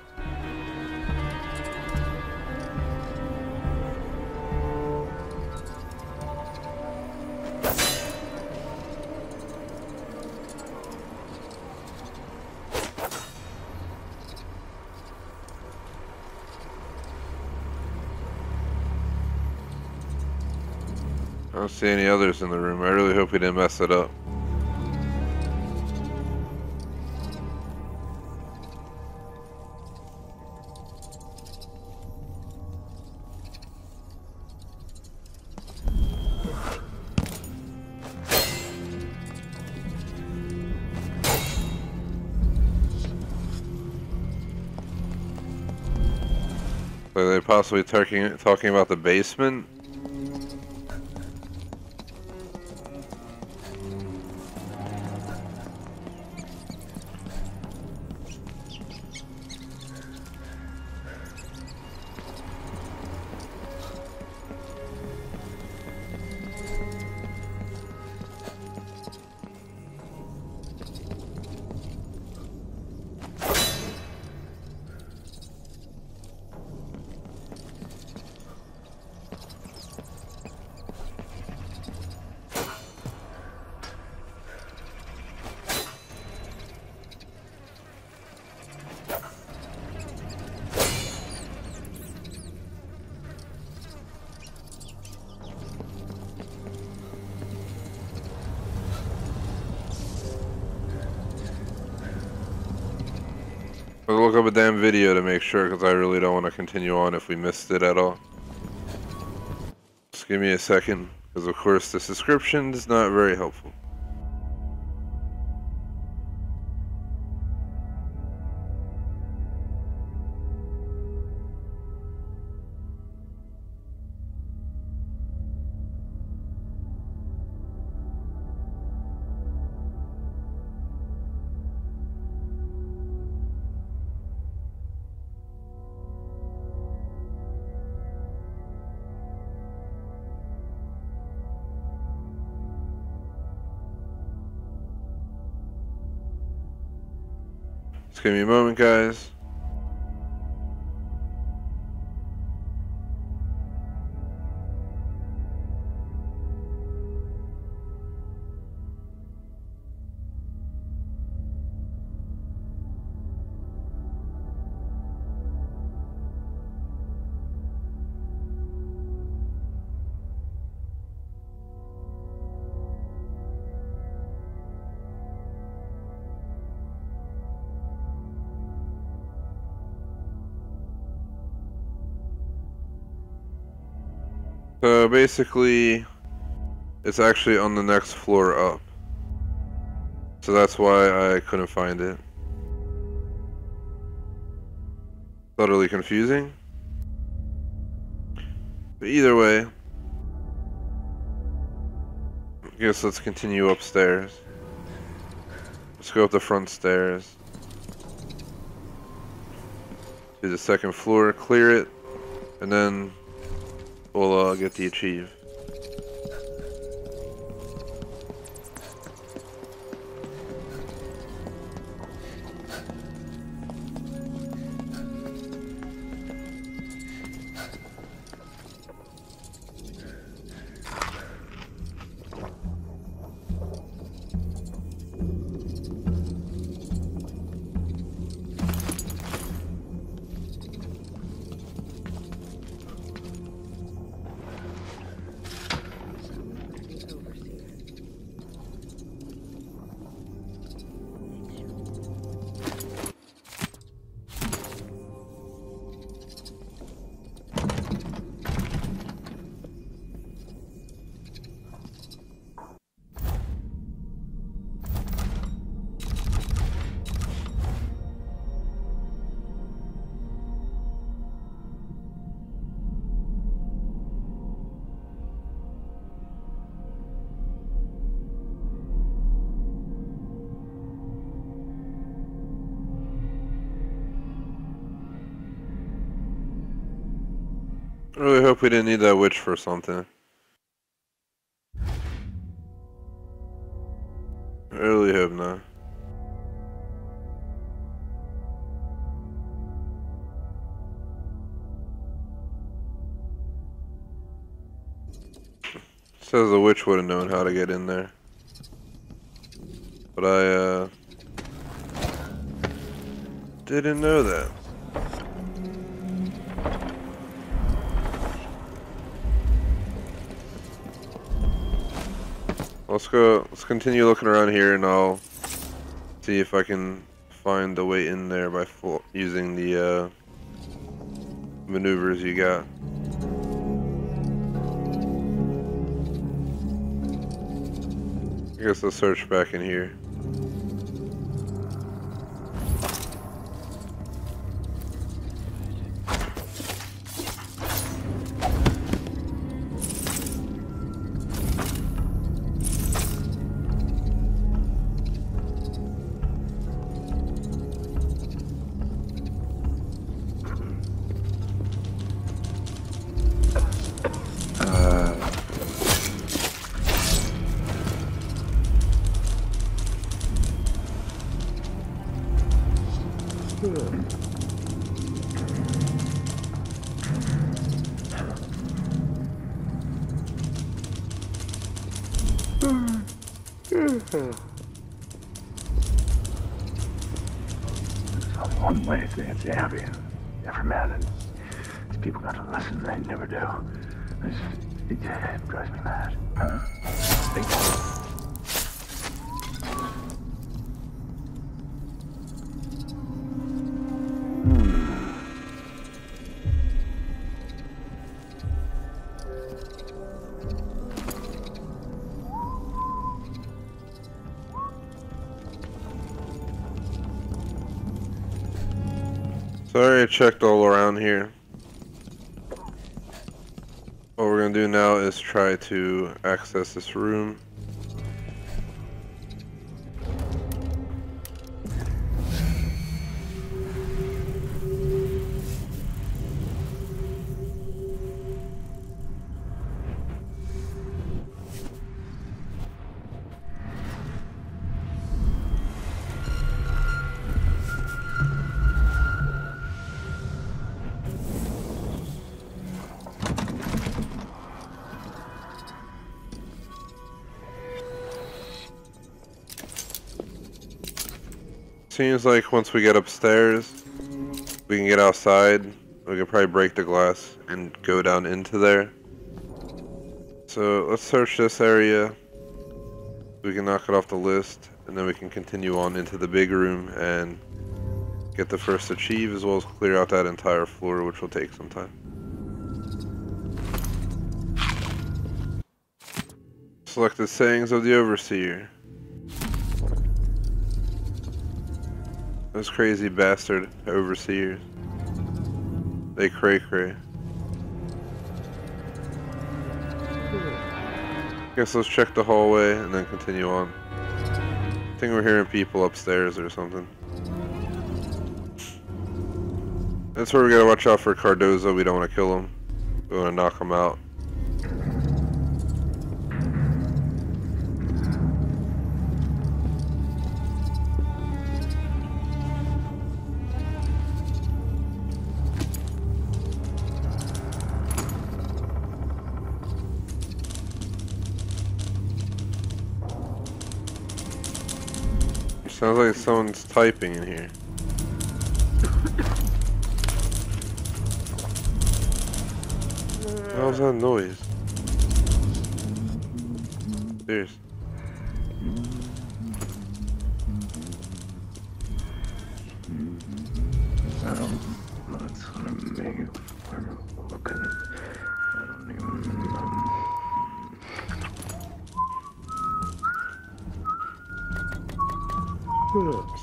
Speaker 1: I don't see any others in the room. I really hope we didn't mess it up. Are they possibly talking about the basement? I'll look up a damn video to make sure, because I really don't want to continue on if we missed it at all. Just give me a second, because of course this description is not very helpful. Just give me a moment, guys. So basically, it's actually on the next floor up. So that's why I couldn't find it. Utterly confusing. But either way, I guess let's continue upstairs. Let's go up the front stairs to the second floor, clear it, and then we'll get the achieve. I really hope we didn't need that witch for something. I really hope not. Says the witch would have known how to get in there. But I didn't know that. Let's continue looking around here, and I'll see if I can find the way in there by using the maneuvers you got. I guess I'll search back in here.
Speaker 10: One way to stay champion. Every man, and these people got to listen, they never do. It drives me mad. Huh?
Speaker 1: Sorry, I checked all around here. What we're gonna do now is try to access this room. Seems like once we get upstairs, we can get outside. We can probably break the glass and go down into there. So let's search this area. We can knock it off the list, and then we can continue on into the big room and get the first achieve, as well as clear out that entire floor, which will take some time. Selected sayings of the Overseer. Those crazy bastard overseers. They cray. Guess let's check the hallway and then continue on. I think we're hearing people upstairs or something. That's where we gotta watch out for Cardozo. We don't want to kill him. We want to knock him out. Sounds like someone's typing in here. What was that noise? Seriously.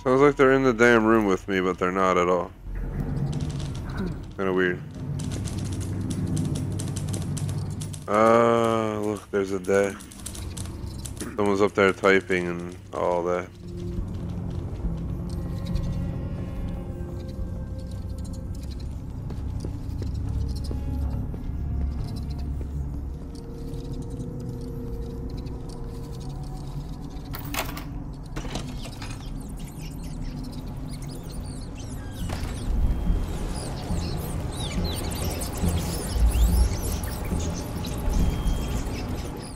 Speaker 1: Sounds like they're in the damn room with me, but they're not at all. Kinda weird. Look, there's a deck. Someone's up there typing and all that.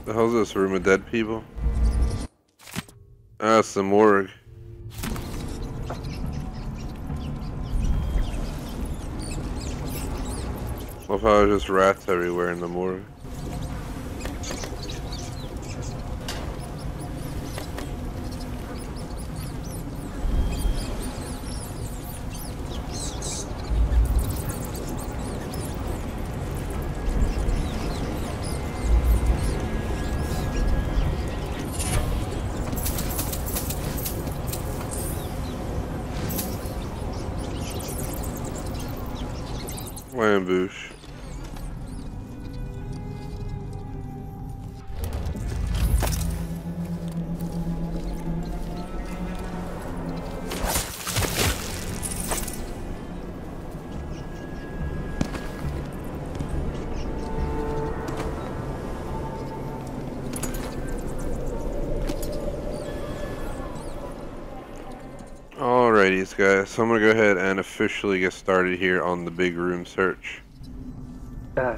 Speaker 1: The hell's this room of dead people? Ah, it's the morgue. Love how there's just rats everywhere in the morgue. Ambush. Alrighties guys, so I'm gonna go ahead and officially get started here on the big room search. I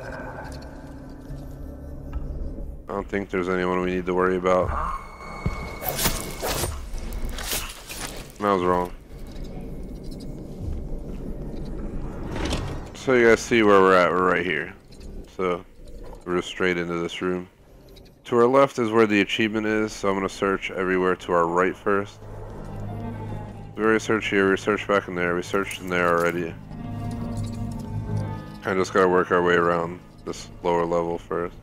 Speaker 1: don't think there's anyone we need to worry about. I was wrong. So you guys see where we're at, we're right here. So we're just straight into this room. To our left is where the achievement is, so I'm gonna search everywhere to our right first. We already searched here, we searched back in there, we searched in there already. Kinda just gotta work our way around this lower level first.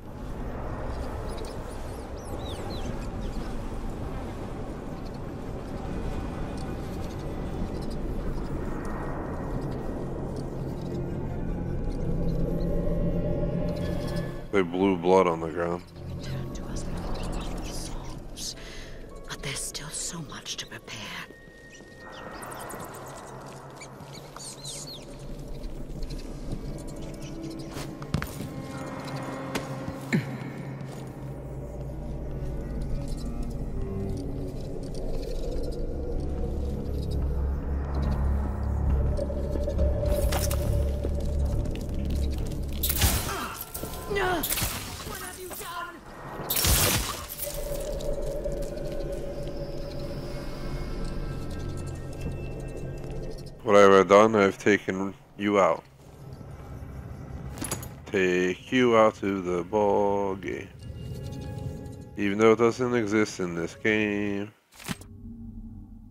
Speaker 1: They blew blood on the ground.
Speaker 4: Return to us souls, but there's still so much to prepare.
Speaker 1: What have I done? I've taken you out. Take you out to the ball game. Even though it doesn't exist in this game.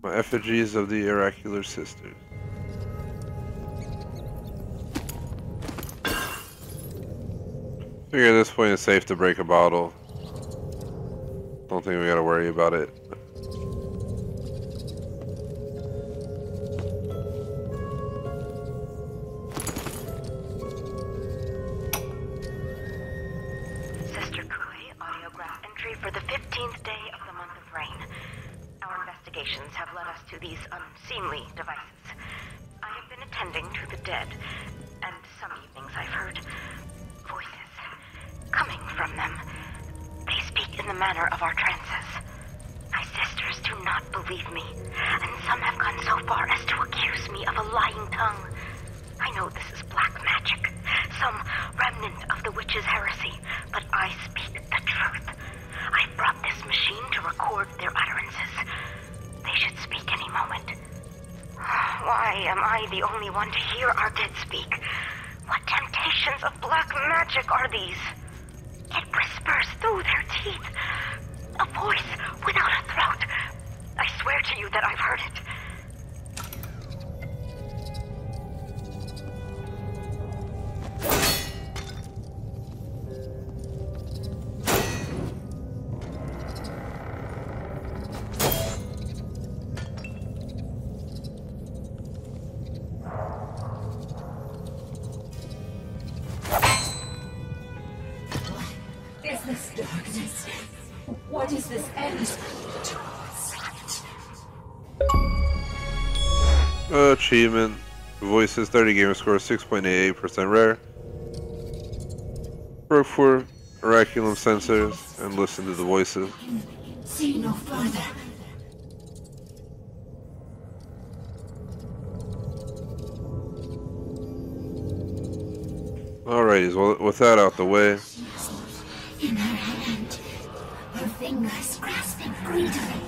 Speaker 1: My effigies of the oracular sisters. Figure at this point it's safe to break a bottle. Don't think we gotta worry about it.
Speaker 5: Sister Kui,
Speaker 11: to these unseemly devices. I have been attending to the dead, and some evenings I've heard voices coming from them. They speak in the manner of our trances. My sisters do not believe me, and some have gone so far as to accuse me of a lying tongue. I know this is black magic, some remnant of the witch's heresy, but I speak the truth. I brought this machine to record their utterances. They should speak any moment. Why am I the only one to hear our dead speak? What temptations of black magic are these? It whispers through their teeth. A voice without a throat. I swear to you that I've heard it.
Speaker 5: What is this end?
Speaker 1: Achievement. Voices 30 gamer score 6.88% rare. Broke for oraculum sensors and listen to the voices.
Speaker 5: See no further.
Speaker 1: Alrighty, well, with that out the way.
Speaker 5: In her hand, her fingers grasping greedily.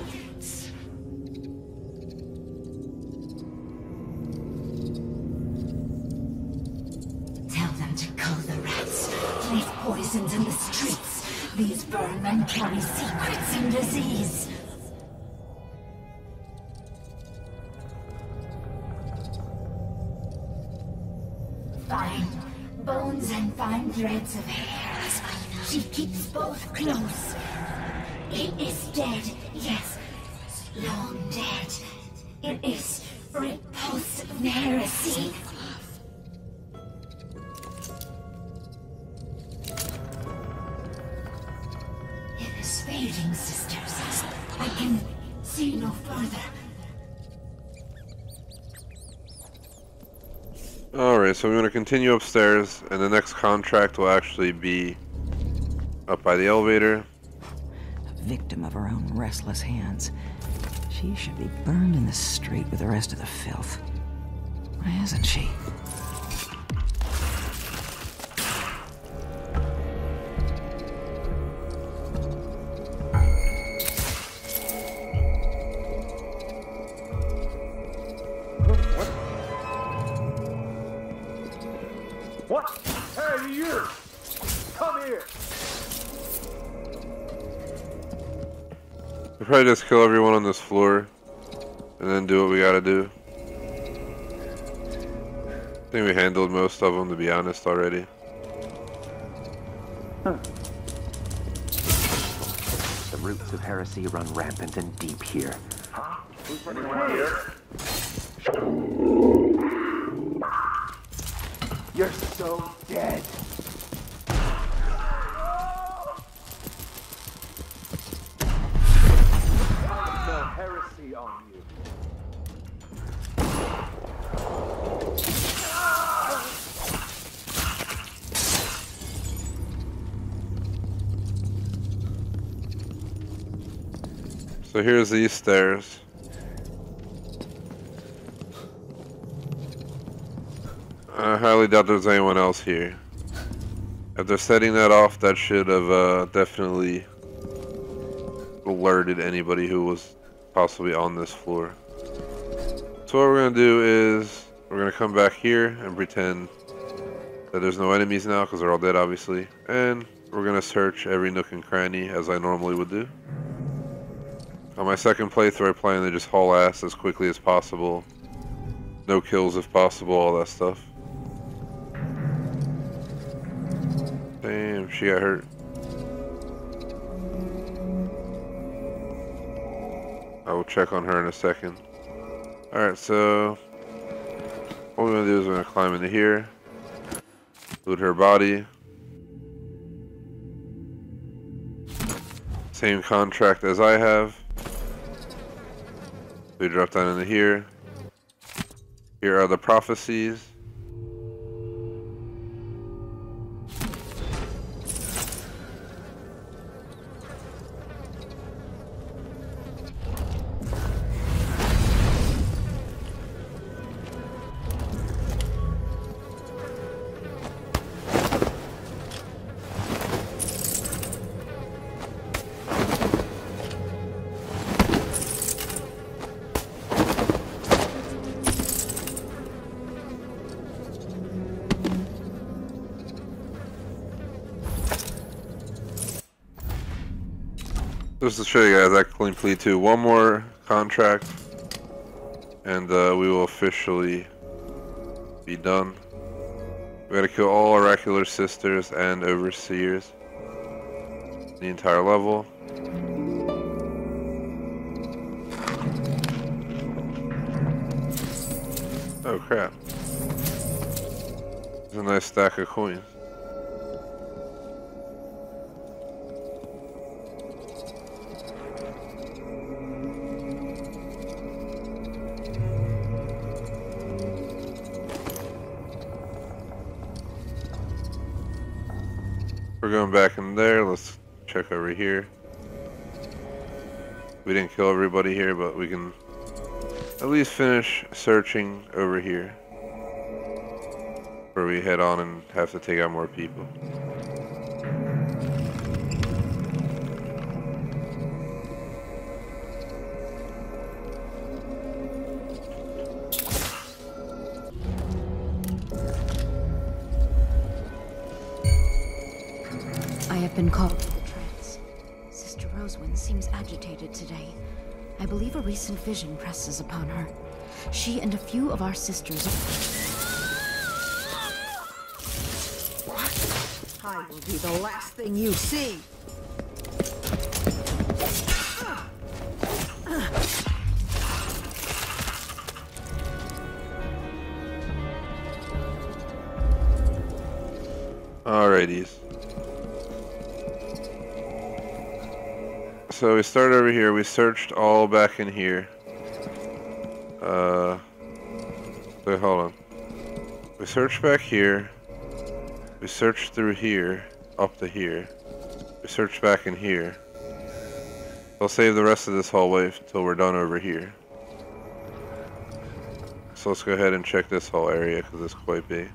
Speaker 5: Tell them to kill the rats, place poisons in the streets. These vermin carry secrets and disease. Fine bones and fine threads of hair. She keeps both close. It is dead, yes, long dead. It is repulsive heresy. It is fading, sisters. I can see no further.
Speaker 1: Alright, so we're going to continue upstairs, and the next contract will actually be up by the elevator.
Speaker 12: A victim of her own restless hands. She should be burned in the street with the rest of the filth. Why isn't she?
Speaker 3: What? Hey, you! Come here!
Speaker 1: We'll probably just kill everyone on this floor, and then do what we gotta do. I think we handled most of them, to be honest, already.
Speaker 13: The roots of heresy run rampant and deep here.
Speaker 3: Huh? Who's running around here? You're so dead. I smell heresy on you.
Speaker 1: So here's these stairs. I highly doubt there's anyone else here. If they're setting that off, that should have definitely alerted anybody who was possibly on this floor. So what we're going to do is we're going to come back here and pretend that there's no enemies now because they're all dead, obviously. And we're going to search every nook and cranny as I normally would do. On my second playthrough, I plan to just haul ass as quickly as possible. No kills if possible, all that stuff. Damn, she got hurt. I will check on her in a second. Alright, so what we're going to do is we're going to climb into here. Loot her body. Same contract as I have. We drop down into here. Here are the prophecies. Just to show you guys, I completed one more contract, and we will officially be done. We gotta kill all oracular sisters and overseers. The entire level. Oh crap. There's a nice stack of coins. We're going back in there. Let's check over here. We didn't kill everybody here, but we can at least finish searching over here before we head on and have to take out more people.
Speaker 14: I have been called to the trance. Sister Rosewind seems agitated today. I believe a recent vision presses upon her. She and a few of our sisters
Speaker 15: I will be the last thing you see.
Speaker 1: Alrighties. So we started over here, we searched all back in here. Wait, hold on. We searched back here. We searched through here, up to here. We searched back in here. I'll save the rest of this hallway until we're done over here. So let's go ahead and check this whole area because it's quite big.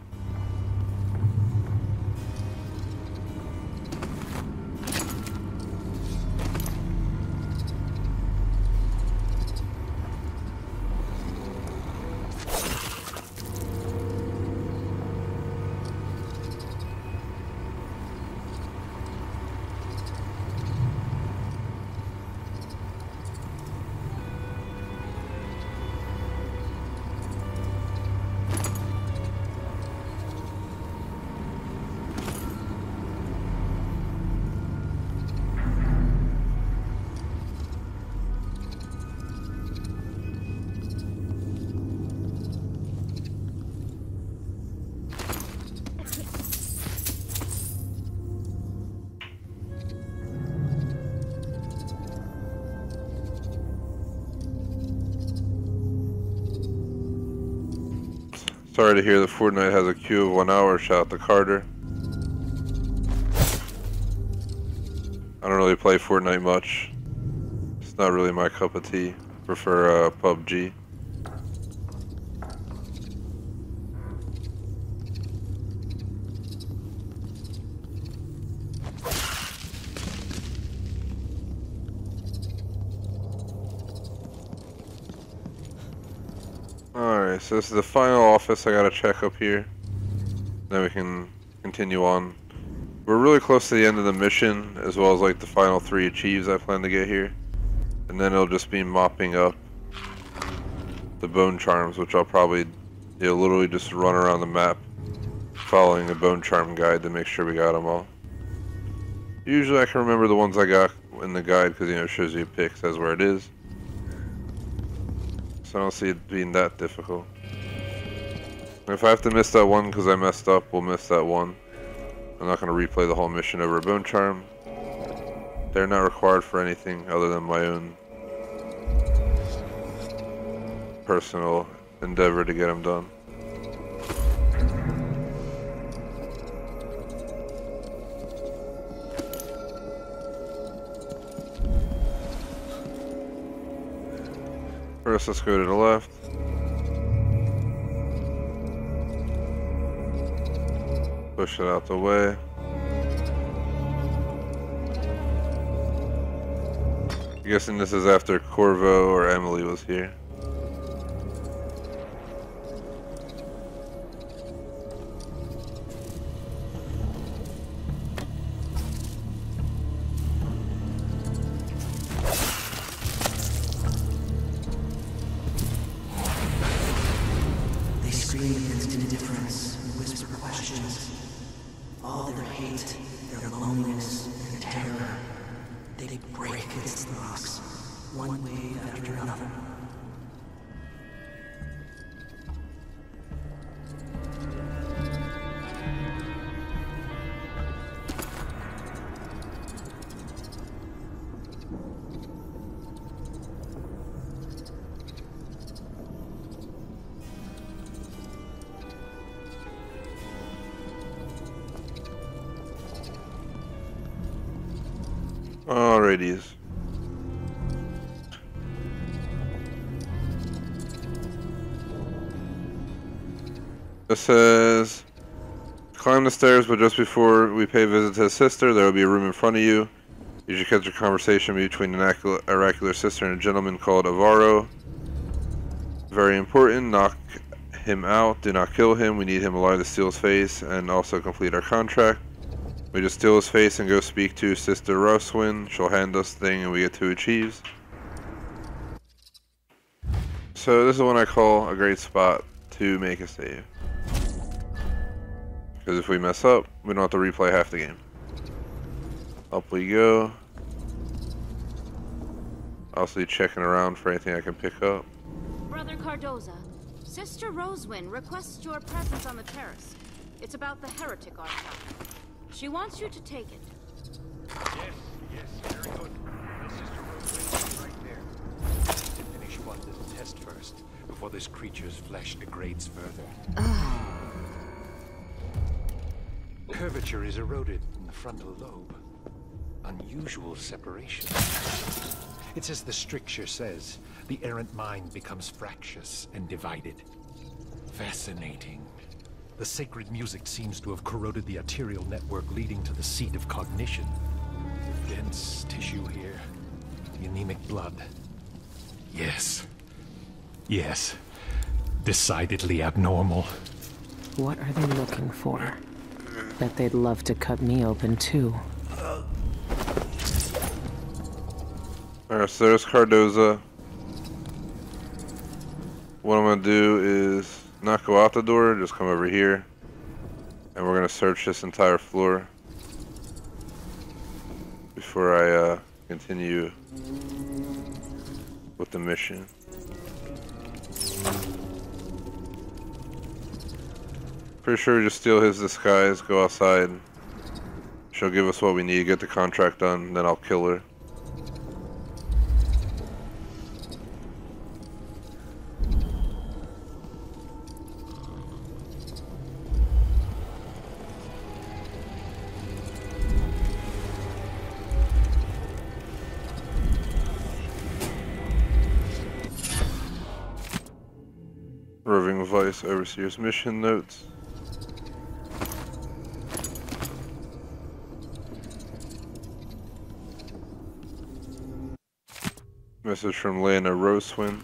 Speaker 1: Sorry to hear that Fortnite has a queue of 1 hour. Shout out to Carter. I don't really play Fortnite much. It's not really my cup of tea. Prefer PUBG. Alright, so this is the final office I gotta check up here. Then we can continue on. We're really close to the end of the mission, as well as like the final 3 achieves I plan to get here. And then it'll just be mopping up the bone charms, which I'll probably literally just run around the map following the bone charm guide to make sure we got them all. Usually I can remember the ones I got in the guide because it shows you a pic, says where it is. So I don't see it being that difficult. If I have to miss that one because I messed up, we'll miss that one. I'm not going to replay the whole mission over a bone charm. They're not required for anything other than my own personal endeavor to get them done. First, let's go to the left. Push it out the way. I'm guessing this is after Corvo or Emily was here.
Speaker 6: They scream against indifference and whisper questions. All their hate, their loneliness, their terror. They break against the rocks, one wave after another.
Speaker 1: Alrighties. It says, climb the stairs, but just before we pay a visit to his sister, there will be a room in front of you. You should catch a conversation between an oracular sister and a gentleman called Avaro. Very important, knock him out, do not kill him. We need him alive to steal his face and also complete our contract. We just steal his face and go speak to Sister Roswin. She'll hand us the thing and we get 2 achieves. So this is what I call a great spot to make a save. Because if we mess up, we don't have to replay half the game. Up we go. Also checking around for anything I can pick up.
Speaker 14: Brother Cardoza, Sister Roswin requests your presence on the terrace. It's about the heretic archive. She wants you to take it.
Speaker 8: Yes, very good. Sister Roswin, right there. Finish one little test first, before this creature's flesh degrades further. Curvature is eroded in the frontal lobe. Unusual separation. It's as the stricture says, the errant mind becomes fractious and divided. Fascinating. The sacred music seems to have corroded the arterial network leading to the seat of cognition. Dense tissue here. The anemic blood. Yes. Yes. Decidedly abnormal.
Speaker 2: What are they looking for? Bet they'd love to cut me open too.
Speaker 1: Alright, so there's Cardoza. What I'm gonna do is not go out the door, just come over here. And we're gonna search this entire floor before I continue with the mission. Pretty sure we just steal his disguise, go outside. She'll give us what we need, get the contract done, then I'll kill her. Roving Vice Overseer's mission notes. Message from Lena Roswin.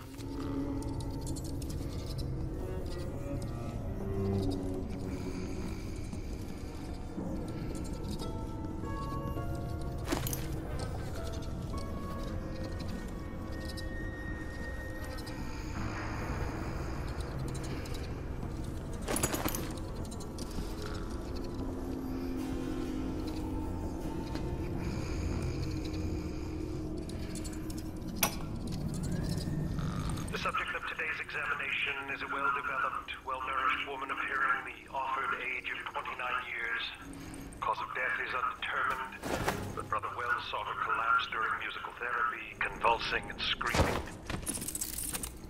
Speaker 8: Convulsing and screaming.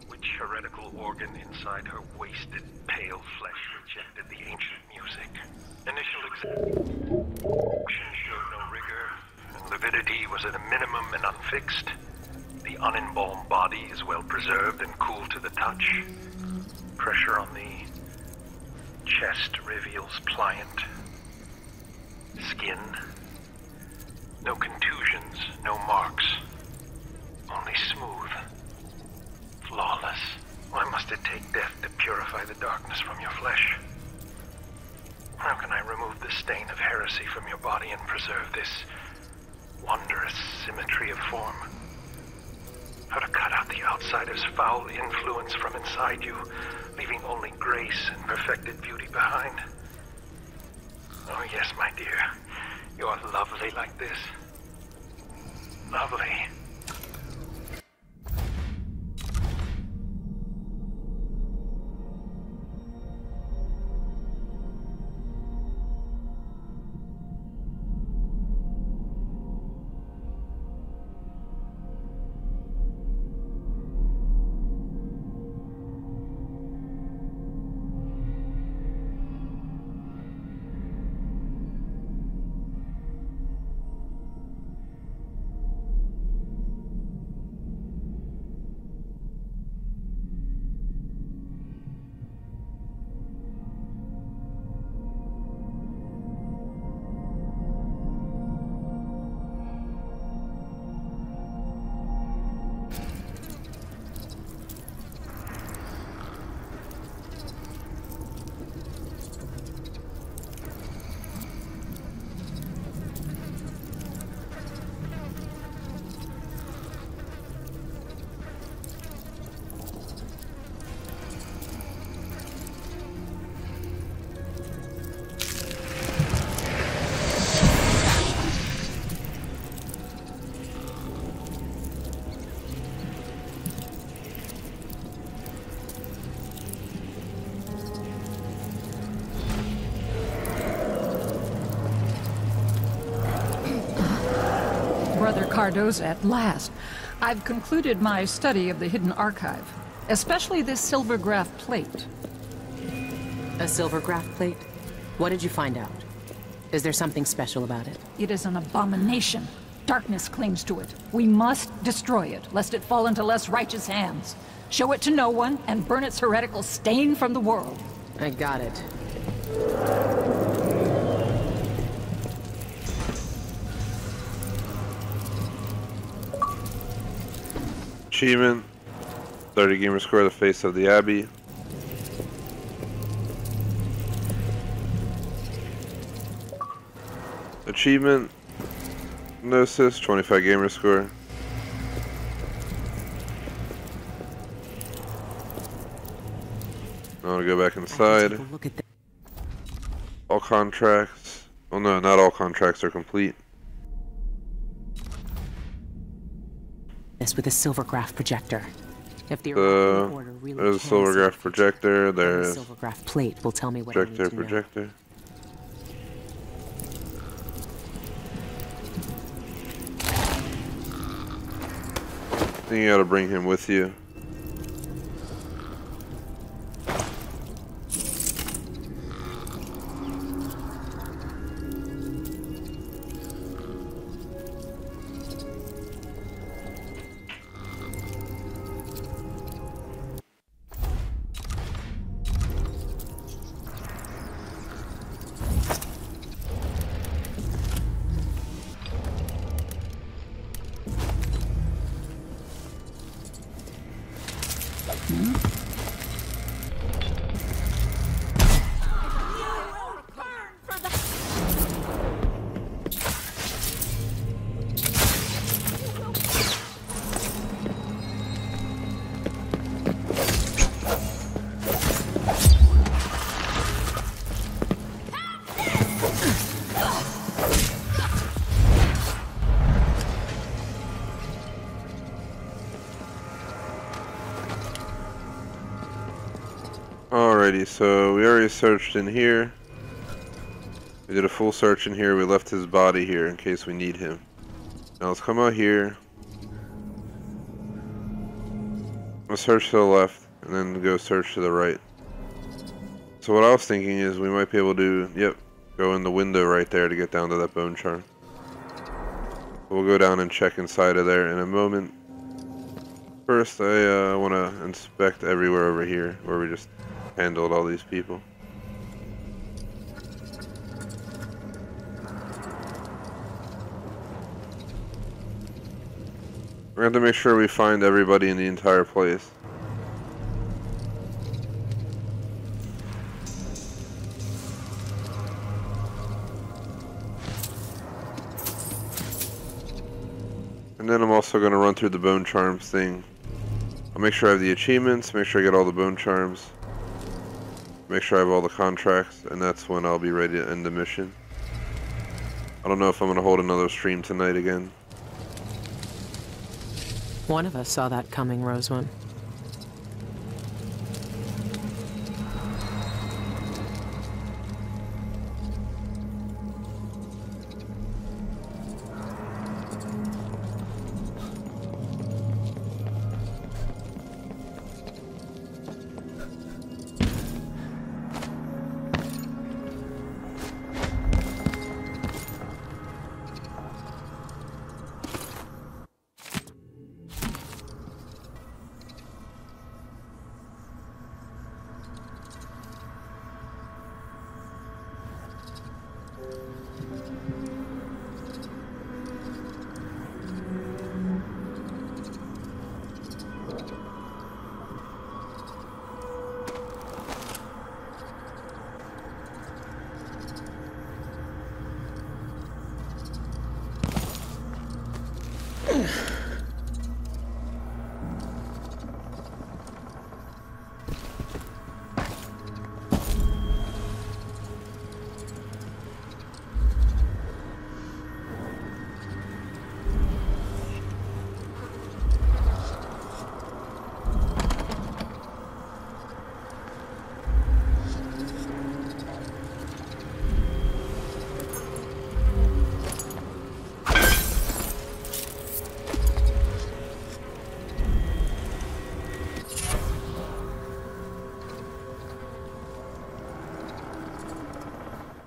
Speaker 8: Which heretical organ inside her wasted, pale flesh rejected the ancient music. Initial examination showed no rigor, and lividity was at a minimum and unfixed. The unembalmed body is well preserved and cool to the touch. Pressure on the chest reveals pliant skin. No contusions, no marks. Only smooth. Flawless. Why must it take death to purify the darkness from your flesh? How can I remove the stain of heresy from your body and preserve this wondrous symmetry of form? How to cut out the outsider's foul influence from inside you, leaving only grace and perfected beauty behind? Oh yes, my dear. You are lovely like this. Lovely.
Speaker 16: Brother Cardoza, at last. I've concluded my study of the hidden archive, especially this silvergraph plate.
Speaker 2: A silvergraph plate? What did you find out? Is there something special about it?
Speaker 16: It is an abomination. Darkness clings to it. We must destroy it, lest it fall into less righteous hands. Show it to no one, and burn its heretical stain from the world.
Speaker 2: I got it.
Speaker 1: Achievement. 30 gamer score, the face of the Abbey. Achievement. Gnosis, 25 gamer score. I want to go back inside.
Speaker 2: Look at
Speaker 1: All contracts. Oh no, not all contracts are complete.
Speaker 2: this with a silvergraph projector. If the order really
Speaker 1: there's a silvergraph projector. There's
Speaker 2: a silvergraph plate will tell me what I need to know.
Speaker 1: Projector. I think you gotta bring him with you. Alrighty, so we already searched in here. We did a full search in here. We left his body here in case we need him. Now let's come out here. Let's search to the left. and then go search to the right. So what I was thinking is we might be able to, yep, go in the window right there to get down to that bone charm. We'll go down and check inside of there in a moment. First, I want to inspect everywhere over here where we just handled all these people. We're going to have to make sure we find everybody in the entire place. And then I'm also going to run through the bone charms thing. I'll make sure I have the achievements, make sure I get all the bone charms, make sure I have all the contracts, and that's when I'll be ready to end the mission. I don't know if I'm going to hold another stream tonight again.
Speaker 2: One of us saw that coming, Rosewood.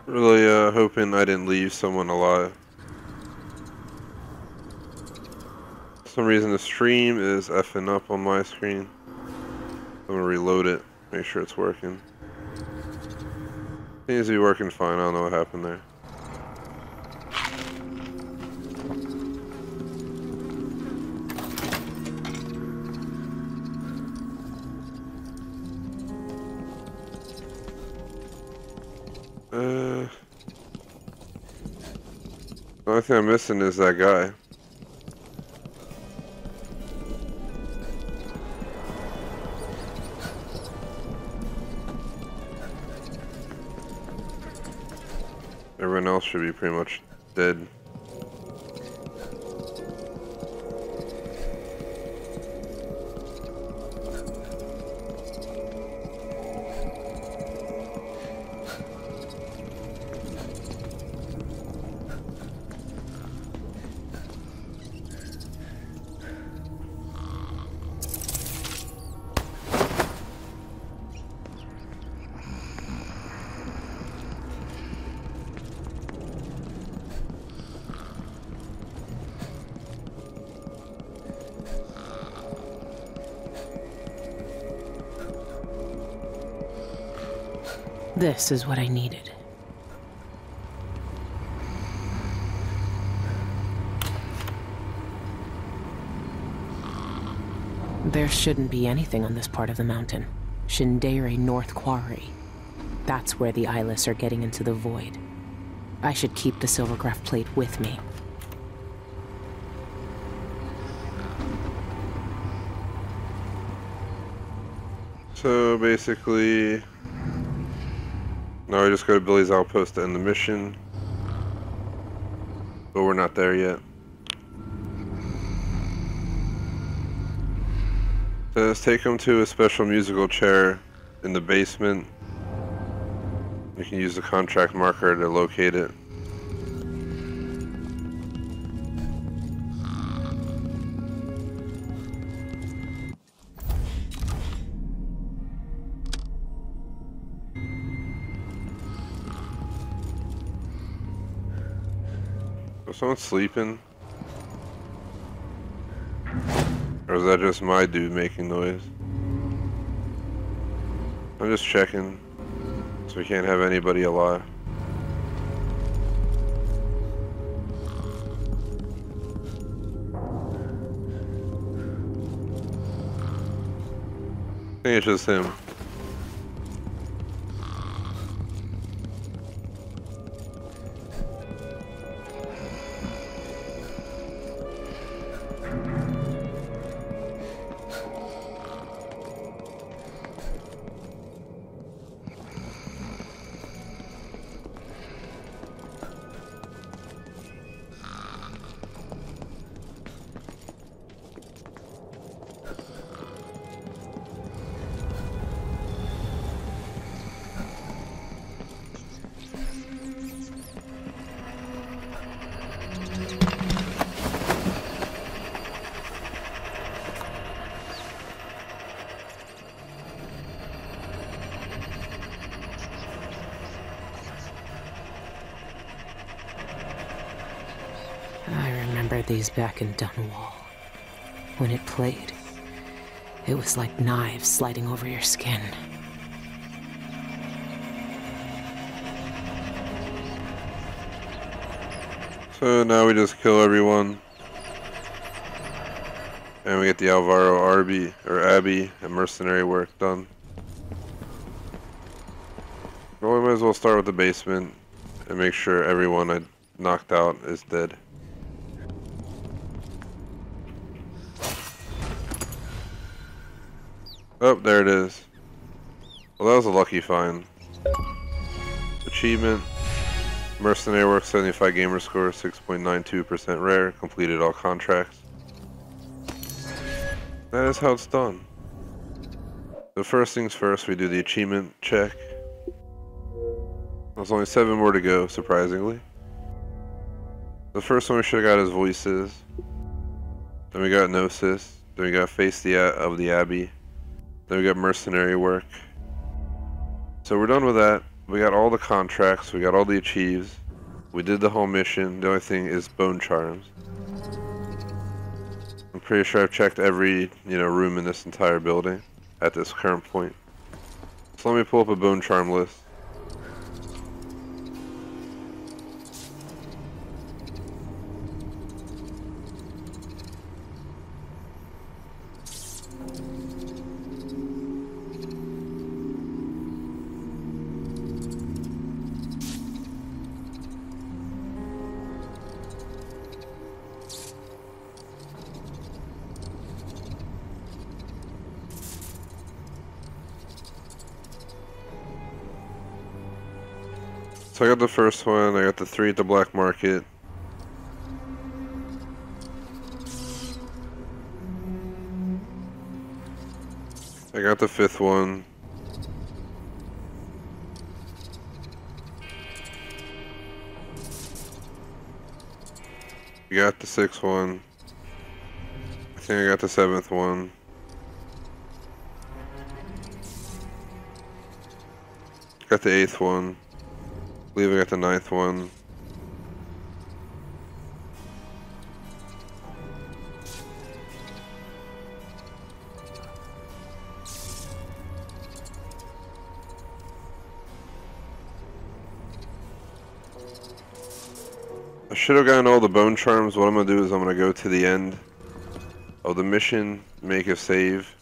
Speaker 1: Really hoping I didn't leave someone alive. For some reason the stream is effing up on my screen. I'm gonna reload it, make sure it's working. Seems to be working fine, I don't know what happened there. The only thing I'm missing is that guy. Everyone else should be pretty much dead.
Speaker 2: This is what I needed. There shouldn't be anything on this part of the mountain. Shindere North Quarry. That's where the eyeless are getting into the void. I should keep the silvergraph plate with me.
Speaker 1: So basically, now I just go to Billy's outpost to end the mission. But we're not there yet. So let's take him to a special musical chair in the basement. You can use the contract marker to locate it. Was someone sleeping? Or is that just my dude making noise? I'm just checking, so we can't have anybody alive. I think it's just him.
Speaker 2: These back in Dunwall. When it played, it was like knives sliding over your skin.
Speaker 1: So now we just kill everyone. And we get the Alvaro Abbey and mercenary work done. Well, we might as well start with the basement and make sure everyone I knocked out is dead. Oh, there it is. Well, that was a lucky find. Achievement. Mercenary work, 75 gamer score, 6.92% rare. Completed all contracts. That is how it's done. The first things first, we do the achievement check. There's only 7 more to go, surprisingly. The first one we should have got is Voices. Then we got Gnosis. Then we got Face of the Abbey. Then we got mercenary work. So we're done with that. We got all the contracts. We got all the achieves. We did the whole mission. The only thing is bone charms. I'm pretty sure I've checked every, room in this entire building at this current point. So let me pull up a bone charm list. So I got the first one, I got the 3 at the black market. I got the 5th one. I got the 6th one. I think I got the 7th one. Got the 8th one. I believe I got the 9th one. I should have gotten all the bone charms. What I'm going to do is I'm going to go to the end of the mission, make a save.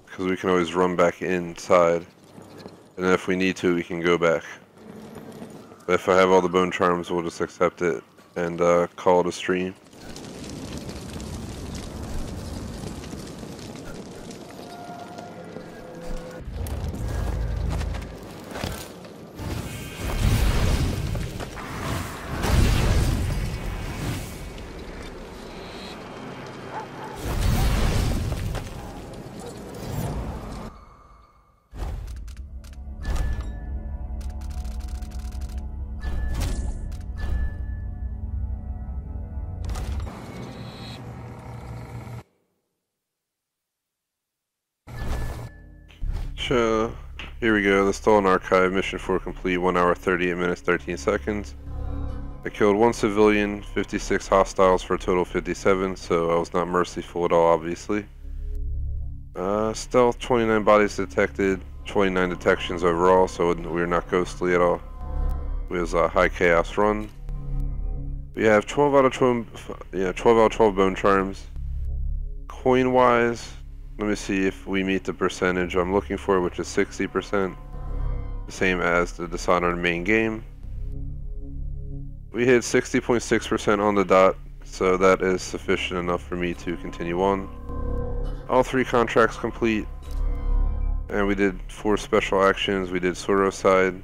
Speaker 1: Because we can always run back inside. And then if we need to, we can go back. But if I have all the bone charms, we'll just accept it and call it a stream. Here we go, the Stolen Archive, mission 4 complete, 1 hour 38 minutes 13 seconds. I killed 1 civilian, 56 hostiles for a total of 57, so I was not merciful at all, obviously. Stealth, 29 bodies detected, 29 detections overall, so we're not ghostly at all. It was a high chaos run. We have 12 out of 12, 12 out of 12 bone charms. Coin-wise, let me see if we meet the percentage I'm looking for, which is 60%. The same as the Dishonored main game. We hit 60.6% on the dot, so that is sufficient enough for me to continue on. All 3 contracts complete, and we did 4 special actions. We did Soroside,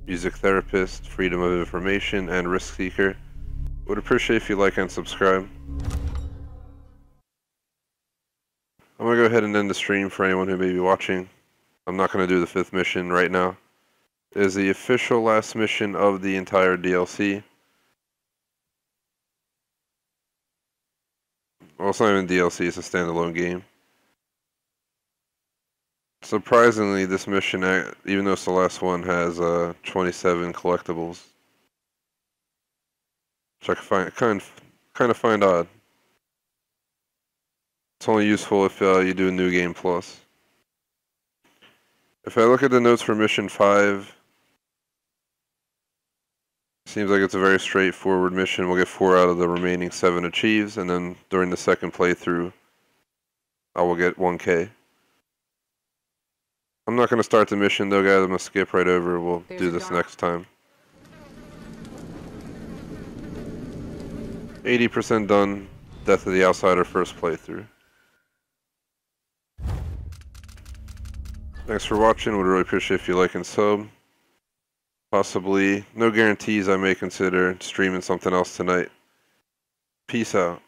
Speaker 1: Music Therapist, Freedom of Information, and Risk Seeker. Would appreciate if you like and subscribe. I'm going to go ahead and end the stream for anyone who may be watching. I'm not going to do the 5th mission right now. It is the official last mission of the entire DLC. Well, it's not even DLC, it's a standalone game. Surprisingly, this mission, even though it's the last one, has 27 collectibles. Which I kind of find odd. It's only useful if you do a New Game Plus. If I look at the notes for Mission 5, seems like it's a very straightforward mission. We'll get 4 out of the remaining 7 achieves, and then during the second playthrough, I will get 1K. I'm not going to start the mission though, guys. I'm going to skip right over. We'll do this next time. 80% done. Death of the Outsider first playthrough. Thanks for watching. Would really appreciate if you like and sub. Possibly, no guarantees, I may consider streaming something else tonight. Peace out.